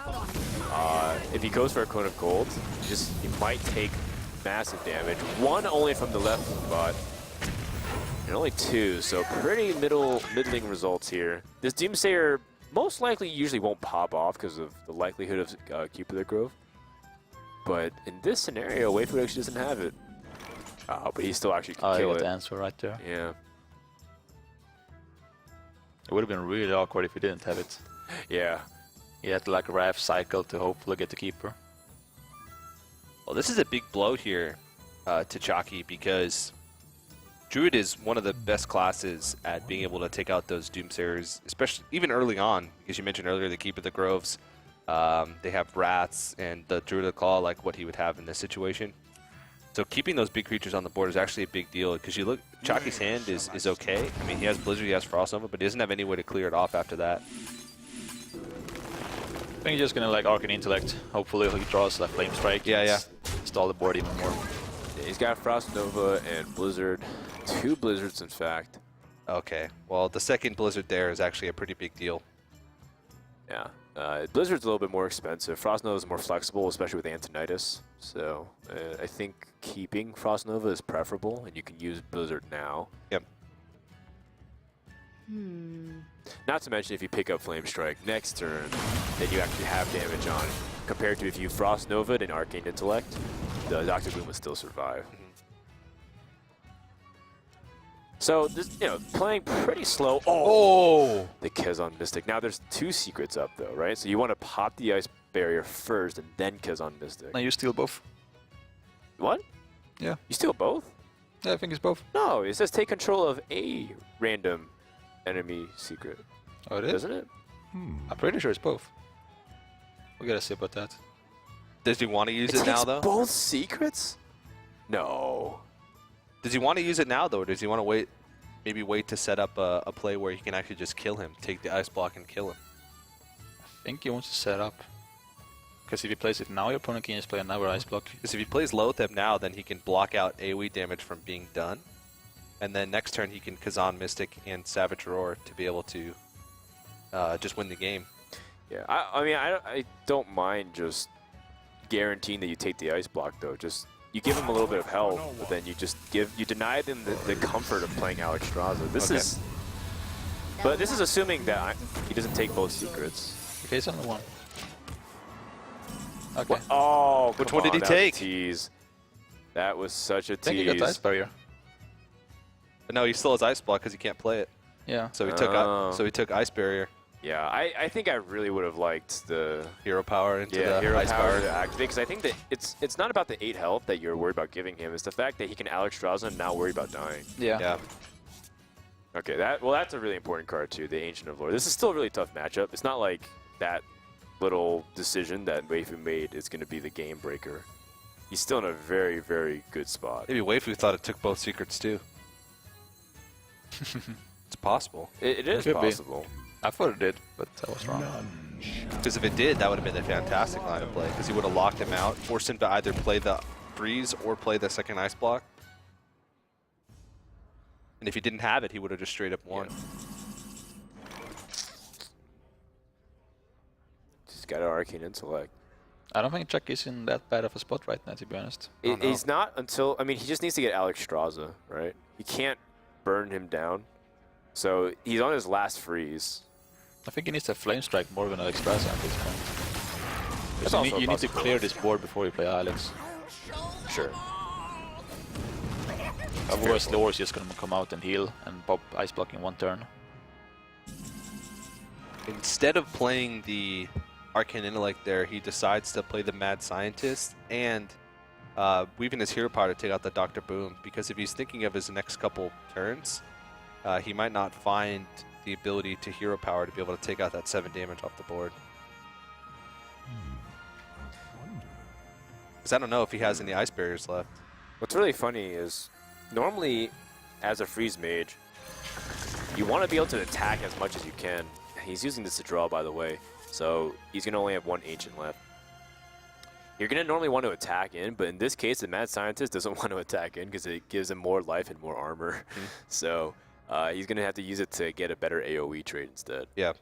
If he goes for a Cone of Gold, he might take massive damage. One only from the left boom bot, and only two, so pretty middling results here. This Doomsayer most likely usually won't pop off because of the likelihood of Cupid's Grove. But in this scenario, Weifu actually doesn't have it. But he still actually can kill I got it. the answer right there. Yeah. It would have been really awkward if he didn't have it. Yeah. He had to like Wrath cycle to hopefully get the keeper. Well, this is a big blow here to Chakki because Druid is one of the best classes at being able to take out those Doomsayers, especially even early on, because you mentioned earlier the Keep of the Groves. They have Rats and the Druid of the Claw, like what he would have in this situation. So keeping those big creatures on the board is actually a big deal because you look, Chakki's hand is okay. I mean, he has Blizzard, he has Frost Nova, but he doesn't have any way to clear it off after that. I think he's just gonna like Arcane Intellect. Hopefully he draws like Flame Strike. Yeah. Stall the board even more. Yeah, he's got Frost Nova and Blizzard. 2 Blizzards, in fact. Okay, well, the second Blizzard there is actually a pretty big deal. Yeah. Blizzard's a little bit more expensive. Frost Nova is more flexible, especially with Antonitis. So I think keeping Frost Nova is preferable, and you can use Blizzard now. Yep. Not to mention if you pick up Flame Strike next turn, then you actually have damage on. Compared to if you Frost Nova'd and Arcane Intellect, the Dr. Boom would still survive. So, this, playing pretty slow. Oh! The Kezan Mystic. Now, there's 2 secrets up, though, right? So, you want to pop the Ice Barrier first and then Kezan Mystic. Now you steal both. What? Yeah. You steal both? Yeah, I think it's both. No, it says take control of a random enemy secret. Oh, it is? Doesn't it? I'm pretty sure it's both. We gotta see about that. Does he want to use it now, though? Both secrets? No. Does he want to use it now, though, or does he want to maybe wait to set up a play where he can actually just kill him, take the ice block and kill him? I think he wants to set up. Because if he plays it now, your opponent can just play another ice block. Because if he plays Loatheb now, then he can block out AoE damage from being done. And then next turn he can Kezan Mystic and Savage Roar to be able to just win the game. Yeah, I don't mind just guaranteeing that you take the ice block, though. Just you give him a little bit of health, but then you deny them the comfort of playing Alex Straza. But this is assuming that he doesn't take both secrets. Okay, it's on the one. Okay. What? Oh, which one did he take? Tease. That was such a tease. I think he got the ice barrier. But no, he still has ice block because he can't play it. Yeah. So he took ice barrier. Yeah, I think I really would have liked the hero power into the hero ice power power to activate, because I think that it's not about the 8 health that you're worried about giving him. It's the fact that he can Alex Straza and not worry about dying. Yeah. Okay, that's a really important card too, the Ancient of Lore. This is still a really tough matchup. It's not like that little decision that Weifu made is going to be the game breaker. He's still in a very, very good spot. Maybe Weifu thought it took both secrets too. It's possible. It is Could be. possible. I thought it did, but I was wrong. Because if it did, that would have been a fantastic line of play. Because he would have locked him out, forced him to either play the freeze or play the second ice block. And if he didn't have it, he would have just straight up won. He's got an Arcane Intellect. I don't think Chakki is in that bad of a spot right now, to be honest. He's not until, I mean, he just needs to get Alex Straza, right? He can't burn him down. So he's on his last freeze. I think he needs a Flame Strike more than Alex Straza at this point. That's You, also a you need to possibility. clear this board before you play Alex. Sure. Otherwise, Lore is just going to come out and heal and pop Ice Block in 1 turn. Instead of playing the Arcane Intellect there, he decides to play the Mad Scientist and weaving his Hero Power to take out the Dr. Boom, because if he's thinking of his next couple turns, he might not find the ability to Hero Power to be able to take out that 7 damage off the board. Because I don't know if he has any Ice Barriers left. What's really funny is normally as a freeze mage, you want to be able to attack as much as you can. He's using this to draw, by the way, so he's going to only have 1 Ancient left. You're going to normally want to attack in, but in this case, the Mad Scientist doesn't want to attack in because it gives him more life and more armor. So he's going to have to use it to get a better AoE trade instead. Yeah. I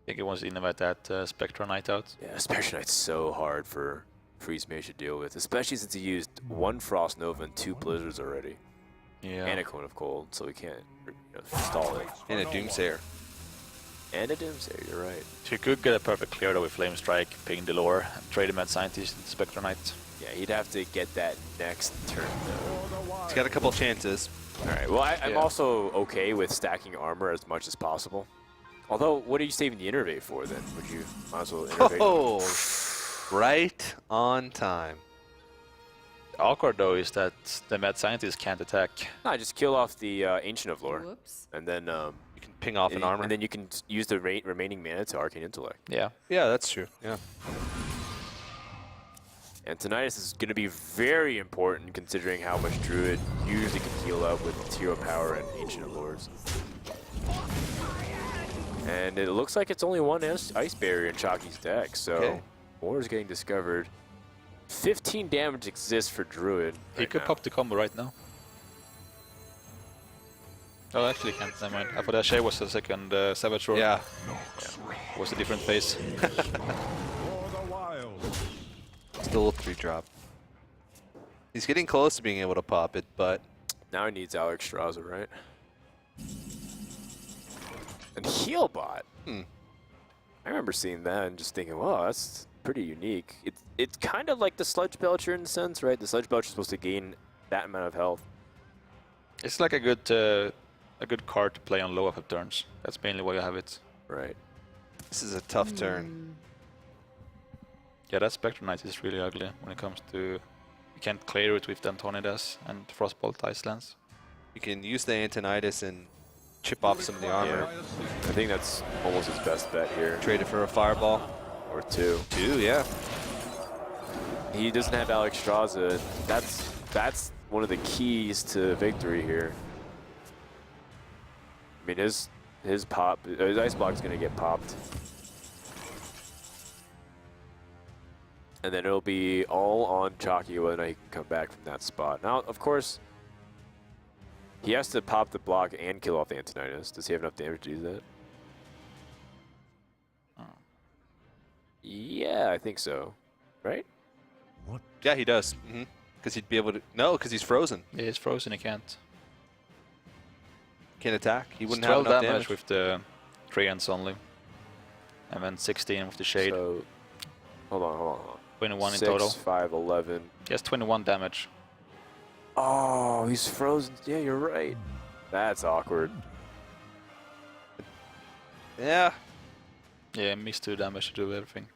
think he wants to innovate that Spectra Knight out. Yeah, Spectre Knight's so hard for Freeze Mage to deal with, especially since he used 1 Frost Nova and 2 Blizzards already. Yeah. And a Cone of Cold, so we can't stall it. And a Doomsayer. And a Doomsayer, you're right. So you could get a perfect clear though with Flame Strike, ping the Lore, and trade the Mad Scientist into Spectra Knight. Yeah, he'd have to get that next turn, though. He's got a couple chances. Alright, well, I'm also okay with stacking armor as much as possible. Although, what are you saving the Innervate for, then? Would you might as well Innervate? Oh, right on time. Awkward though is that the Mad Scientist can't attack. No, just kill off the Ancient of Lore, Whoops. and then You can ping off an armor. and then you can use the remaining mana to Arcane Intellect. Yeah. Yeah, that's true. Yeah. And Tinnitus is going to be very important considering how much Druid usually can heal up with Hero Power and Ancient of Lores. And it looks like it's only 1 Ice Barrier in Chakki's deck, so more is getting discovered. 15 damage exists for Druid. He could pop the combo right now. Oh, actually can't. Never mind. I thought Ashay was the second Savage Roar. Yeah. Was a different phase. Still a 3-drop. He's getting close to being able to pop it, but Now he needs Alex Straza, right? And Healbot. I remember seeing that and just thinking, wow, that's pretty unique. It's kind of like the Sludge Belcher in a sense, right? The Sludge Belcher is supposed to gain that amount of health. It's like a good card to play on low up turns. That's mainly why you have it. Right. this is a tough turn. Yeah, that Spectre Knight is really ugly when it comes to... You can't clear it with the Antonidas and Frostbolt Icelands. You can use the Antonidas and chip off some of the armor. I think that's almost his best bet here. Trade it for a Fireball. Or 2. 2, yeah. He doesn't have Alex Straza. That's one of the keys to victory here. I mean, his Ice Block is going to get popped. And then it'll be all on Chakki whether or not he can come back from that spot. Now, of course, he has to pop the block and kill off the Antonidas. Does he have enough damage to do that? Yeah, I think so. Right? Yeah, he does. Because he'd be able to... No, because he's frozen. Yeah, he's frozen, he can't. Can't attack. He It's wouldn't have 12 enough damage damage. with the Treants only. And then 16 with the Shade. So, hold on. 21 6, in total. 5, 11. He has 21 damage. Oh, he's frozen. Yeah, you're right. That's awkward. Yeah. Yeah, missed 2 damage to do everything.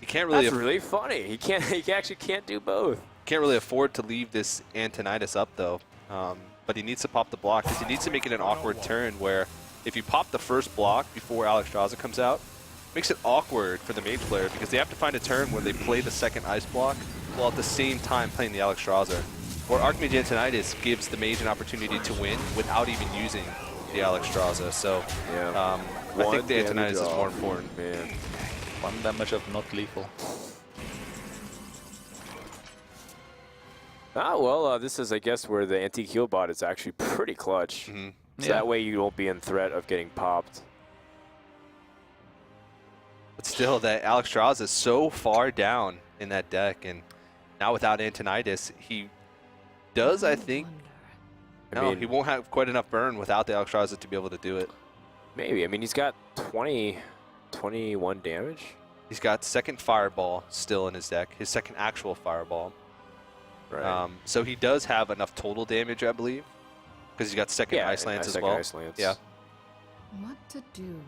He can't really... That's really funny. He actually can't do both. Can't really afford to leave this Antonidas up, though. But he needs to pop the block, because he needs to make it an awkward turn where if you pop the first block before Alex Straza comes out, it makes it awkward for the mage player, because they have to find a turn where they play the second ice block while at the same time playing the Alex Straza. Or Archmage Antonidas gives the mage an opportunity to win without even using the Alex Straza. So Yeah. I think the Antonidas is more important. Man. 1 damage of not lethal. Ah, well, this is, I guess, where the antique heal bot is actually pretty clutch. So that way you won't be in threat of getting popped. But still, that Alexstrasza is so far down in that deck, and now without Antonidas, he does, I think. No, he won't have quite enough burn without the Alexstrasza to be able to do it. Maybe. I mean, he's got 21 damage. He's got second Fireball still in his deck, his second actual Fireball. Right. So he does have enough total damage, I believe, because he's got second Ice Lance as well. Ice Lance. Yeah. What to do?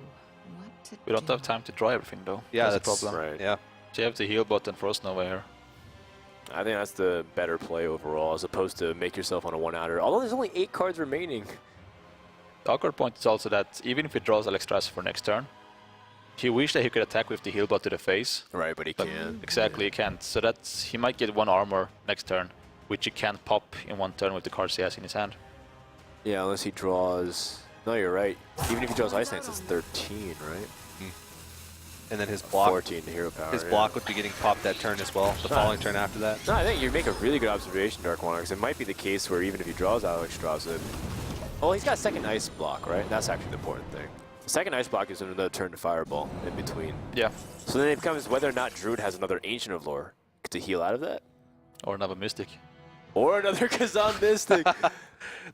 What to We don't do? have time to draw everything though. Yeah, that's that's the problem. Right. Yeah. So you have the heal bot and Frost Nova here. I think that's the better play overall, as opposed to make yourself on a one-outer. Although there's only 8 cards remaining. The awkward point is also that even if he draws Alexstrasza for next turn, he wished that he could attack with the heal bot to the face. Right, but he But can't. exactly, he can't. So that's he might get 1 armor next turn, which he can't pop in 1 turn with the cards he has in his hand. Yeah, unless he draws... No, you're right. Even if he draws Ice Lance, it's 13, right? And then his block, 14 to hero power. his yeah. block would be getting popped that turn as well, the following turn after that. No, I think you make a really good observation, Dark One, because it might be the case where even if he draws Alexstrasza... Well, he's got second Ice block, right? That's actually the important thing. The second Ice block is another turn to Fireball in between. Yeah. So then it becomes whether or not Druid has another Ancient of Lore to heal out of that. Or another Mystic. Or another Kazan Mystic.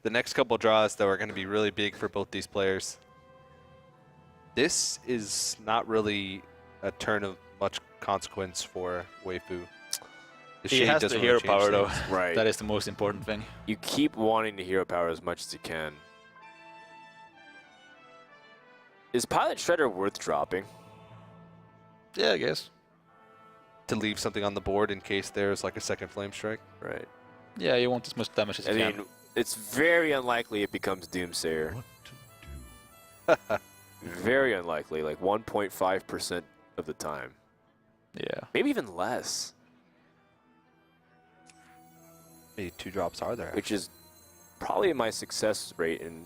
The next couple draws, though, are going to be really big for both these players. This is not really a turn of much consequence for Weifu. The He shade has doesn't the really hero change power though. things. Right. That is the most important thing. You keep wanting to hero power as much as you can. Is Pilot Shredder worth dropping? Yeah, I guess. To leave something on the board in case there's like a second Flame Strike. Right. Yeah, you want as much damage as I you mean, can. it's very unlikely it becomes Doomsayer. Very unlikely, like 1.5% of the time. Yeah. Maybe even less, Maybe 2 drops are there. which is probably my success rate in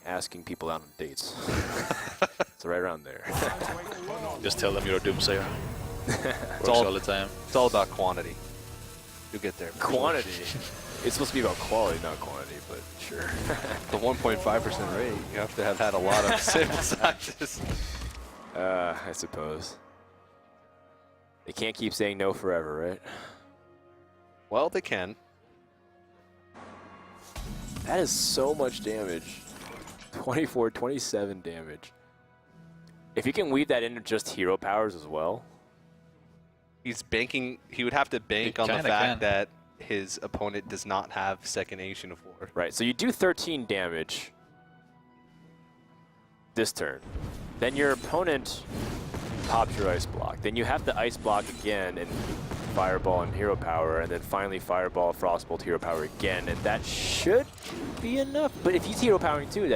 asking people out on dates. It's right around there. Just tell them you're a Doomsayer. Works all- all the time. It's all about quantity. You'll get there. Quantity. It's supposed to be about quality, not quantity, but sure. The 1.5% rate, you have to have had a lot of sample sizes. I suppose. They can't keep saying no forever, right? Well, they can. That is so much damage. 24, 27 damage. If you can weave that into just hero powers as well. He's banking. He would have to bank He on the kinda fact can. that his opponent does not have second Ancient of War. Right, so you do 13 damage this turn. Then your opponent pops your ice block. Then you have to ice block again and fireball and hero power, and then finally fireball, frostbolt, hero power again, and that should be enough. But if he's hero powering too,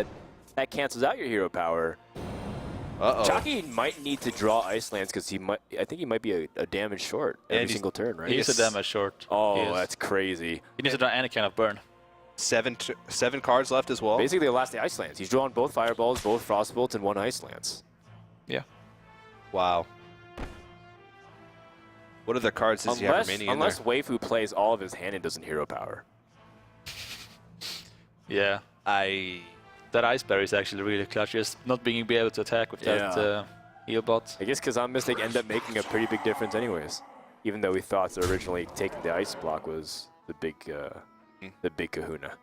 that cancels out your hero power. Uh-oh. Chakki might need to draw Ice Lance because I think he might be a damage short every And he's- single turn, right? He's a damage short. He Oh, is. that's crazy. He needs to draw any kind of burn. 7 cards left as well. Basically, the last Ice Lance. He's drawn both fireballs, both frostbolts, and 1 Ice Lance. Yeah. Wow. What other cards does he have remaining in there? Unless Weifu plays all of his hand and doesn't hero power. Yeah. That Ice Berry is actually really clutch. Just not being able to attack with that Yeah. heal bot. I guess Kazan Mystic end up making a pretty big difference anyways. Even though we thought that originally taking the ice block was the big kahuna.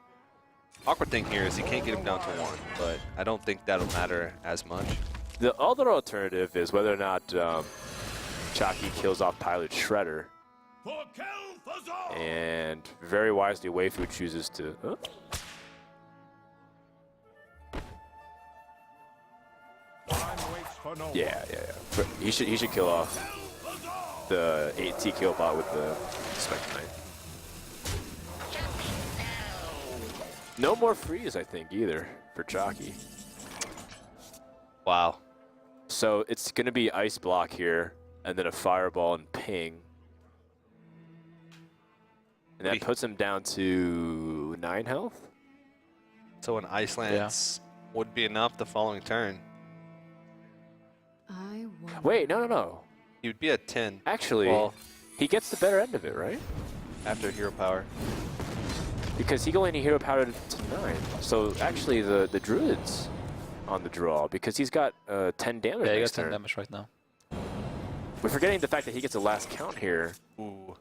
Awkward thing here is he can't get him down to 1, but I don't think that'll matter as much. The other alternative is whether or not Chakki kills off Pilot Shredder. And very wisely, Weifu chooses to... Huh? Yeah. But he should kill off the 8T kill bot with the Spectre Knight. No more freeze, I think, either, for Chakki. Wow. So it's going to be Ice Block here, and then a Fireball and Ping. And that puts him down to 9 health? So an Ice Lance would be enough the following turn. I wonder. Wait, no. He would be at 10 Actually, Well- he gets the better end of it, right? after hero power. Because he only hero powered to 9. So actually the Druid's on the draw because he's got 10 damage Yeah, he got next 10 turn. damage right now. We're forgetting the fact that he gets a last count here. Ooh.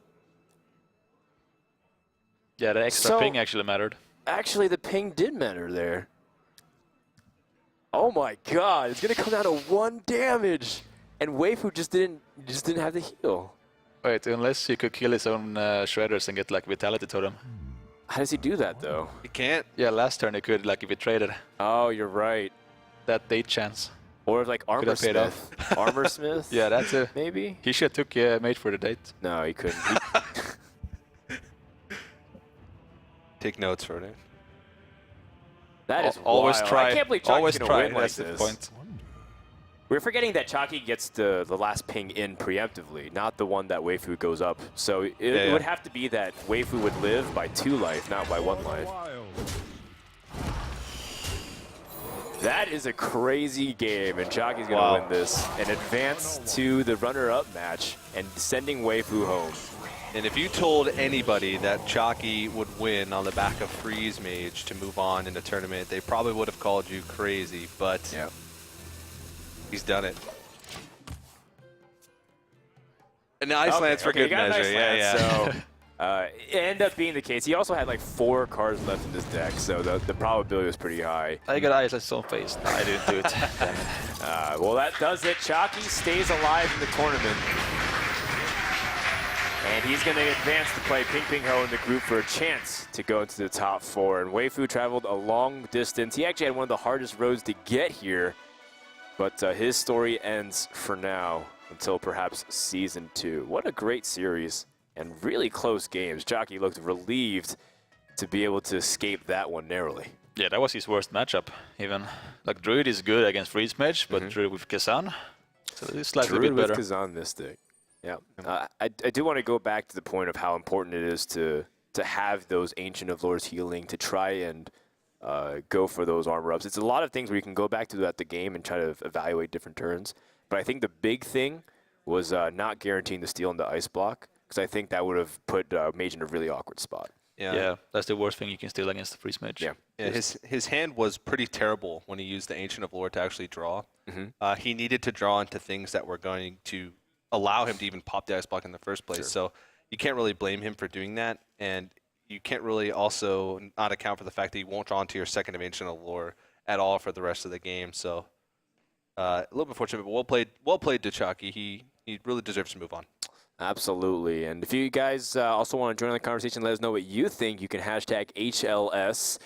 Yeah, the extra ping actually mattered. Actually, the ping did matter there. Oh my god, it's gonna come down to 1 damage. And Weifu just didn't have the heal. Wait, unless he could kill his own shredders and get like vitality totem. How does he do that though? You can't. Yeah, last turn he could, like if he traded. Oh, you're right. That date chance. Or like Armor paid Smith. Armor Smith? Yeah, that's it. Maybe? He should have took mate for the date. No, he couldn't. Take notes for it. That is always wild. try. I can't believe Always Chakki's gonna try. win like That's the this. point. We're forgetting that Chakki gets the last ping in preemptively, not the one that Weifu goes up. So it would have to be that Weifu would live by 2 life, not by 1 life. That is a crazy game, and Chakki's going to win this and advance to the runner-up match and sending Weifu home. And if you told anybody that Chakki would win on the back of Freeze Mage to move on in the tournament, they probably would have called you crazy, but he's done it. A nice lance for good measure, So it ended up being the case. He also had like 4 cards left in this deck, so the probability was pretty high. I got eyes at some face. No, I didn't do it. Well, that does it. Chakki stays alive in the tournament. And he's going to advance to play Ping Ping Ho in the group for a chance to go into the top 4. And Weifu traveled a long distance. He actually had one of the hardest roads to get here. But his story ends for now until perhaps Season 2. What a great series and really close games. Chakki looked relieved to be able to escape that one narrowly. Yeah, that was his worst matchup, even. Like, Druid is good against Freeze Mage, but Druid with Kazan, so it's slightly Druid bit better. with Kazan Mystic. Yeah, I do want to go back to the point of how important it is to have those Ancient of Lords healing, to try and go for those armor ups. It's a lot of things where you can go back to at the game and try to evaluate different turns. But I think the big thing was not guaranteeing the steal in the ice block, because I think that would have put Mage in a really awkward spot. Yeah, that's the worst thing you can steal against the Freeze Mage. Yeah, his hand was pretty terrible when he used the Ancient of Lore to actually draw. He needed to draw into things that were going to allow him to even pop the ice block in the first place. So you can't really blame him for doing that, and you can't really also not account for the fact that he won't draw into your second of Ancient of Lore at all for the rest of the game. So a little bit fortunate, but well played to Chakki. He really deserves to move on. Absolutely. And if you guys also want to join the conversation, let us know what you think. You can hashtag HLS.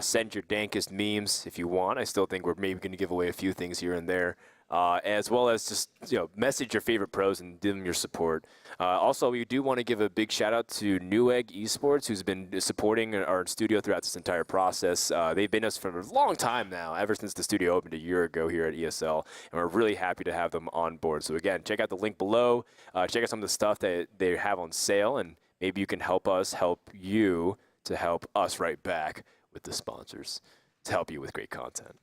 Send your dankest memes if you want. I still think we're maybe going to give away a few things here and there. As well as just message your favorite pros and give them your support. Also, we do want to give a big shout out to Newegg Esports, who's been supporting our studio throughout this entire process. They've been us for a long time now, ever since the studio opened a year ago here at ESL, and we're really happy to have them on board. So again, check out the link below. Check out some of the stuff that they have on sale, and maybe you can help us help you to help us right back with the sponsors to help you with great content.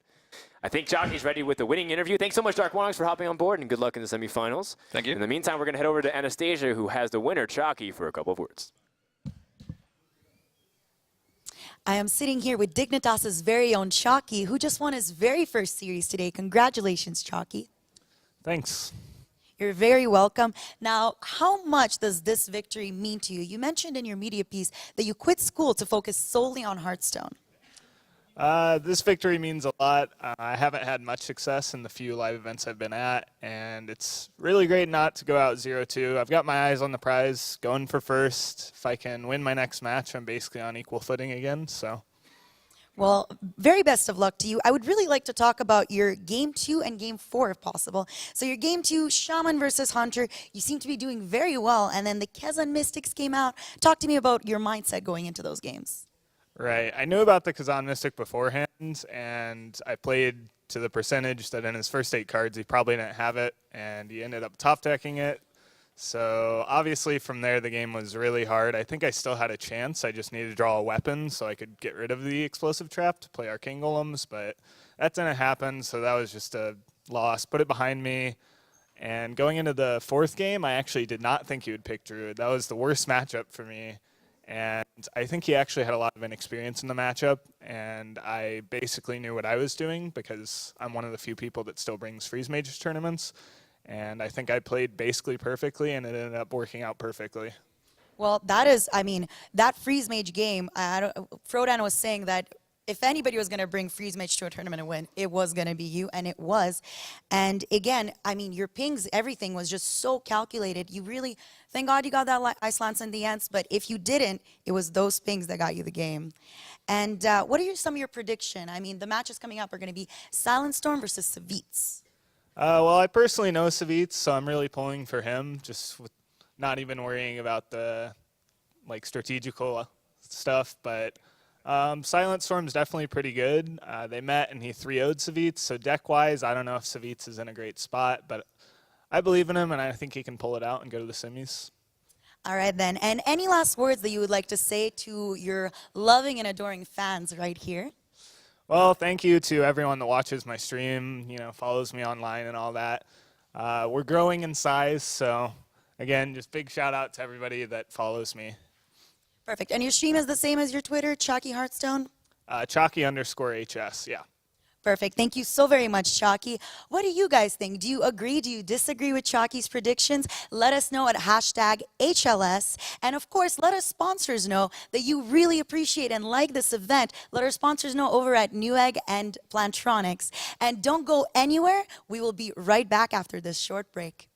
I think Chakki's ready with the winning interview. Thanks so much, Dark Wonix, for hopping on board, and good luck in the semifinals. Thank you. In the meantime, we're going to head over to Anastasia, who has the winner, Chakki, for a couple of words. I am sitting here with Dignitas's very own Chakki, who just won his very first series today. Congratulations, Chakki. Thanks. You're very welcome. Now, how much does this victory mean to you? You mentioned in your media piece that you quit school to focus solely on Hearthstone. This victory means a lot. I haven't had much success in the few live events I've been at, and it's really great not to go out 0-2. I've got my eyes on the prize, going for first. If I can win my next match, I'm basically on equal footing again. So, well, very best of luck to you. I would really like to talk about your Game 2 and Game 4, if possible. So your Game 2, Shaman versus Hunter, you seem to be doing very well, and then the Kazan Mystics came out. Talk to me about your mindset going into those games. right. I knew about the Kazan Mystic beforehand, and I played to the percentage that in his first 8 cards he probably didn't have it, and he ended up top decking it. So obviously from there the game was really hard. I think I still had a chance. I just needed to draw a weapon so I could get rid of the explosive trap to play Arcane Golems, but that didn't happen, so that was just a loss. Put it behind me. And going into the 4th game, I actually did not think he would pick Druid. That was the worst matchup for me. And I think he actually had a lot of inexperience in the matchup, and I basically knew what I was doing because I'm one of the few people that still brings Freeze Mages tournaments. And I think I played basically perfectly, and it ended up working out perfectly. Well, that is, I mean, that Freeze Mage game, Frodan was saying that if anybody was going to bring Freeze Mage to a tournament and win, it was going to be you, and it was. And again, I mean, your pings, everything was just so calculated. You really, thank God you got that Ice Lance in the ends, but if you didn't, it was those pings that got you the game. And what are some of your prediction? I mean, the matches coming up are going to be Silent Storm versus Savitz. Well, I personally know Savitz, so I'm really pulling for him, just with not even worrying about the strategical stuff. But Silent Storm's definitely pretty good. They met and he 3-0'd Savitz, so deck-wise, I don't know if Savitz is in a great spot, but I believe in him, and I think he can pull it out and go to the semis. All right, then. And any last words that you would like to say to your loving and adoring fans right here? Well, thank you to everyone that watches my stream, follows me online and all that. We're growing in size, so again, just big shout out to everybody that follows me. Perfect. And your stream is the same as your Twitter, Chakki Hearthstone? Chakki_HS, yeah. Perfect. Thank you so very much, Chakki. What do you guys think? Do you agree? Do you disagree with Chakki's predictions? Let us know at #HLS. And of course, let us sponsors know that you really appreciate and like this event. Let our sponsors know over at Newegg and Plantronics. And don't go anywhere. We will be right back after this short break.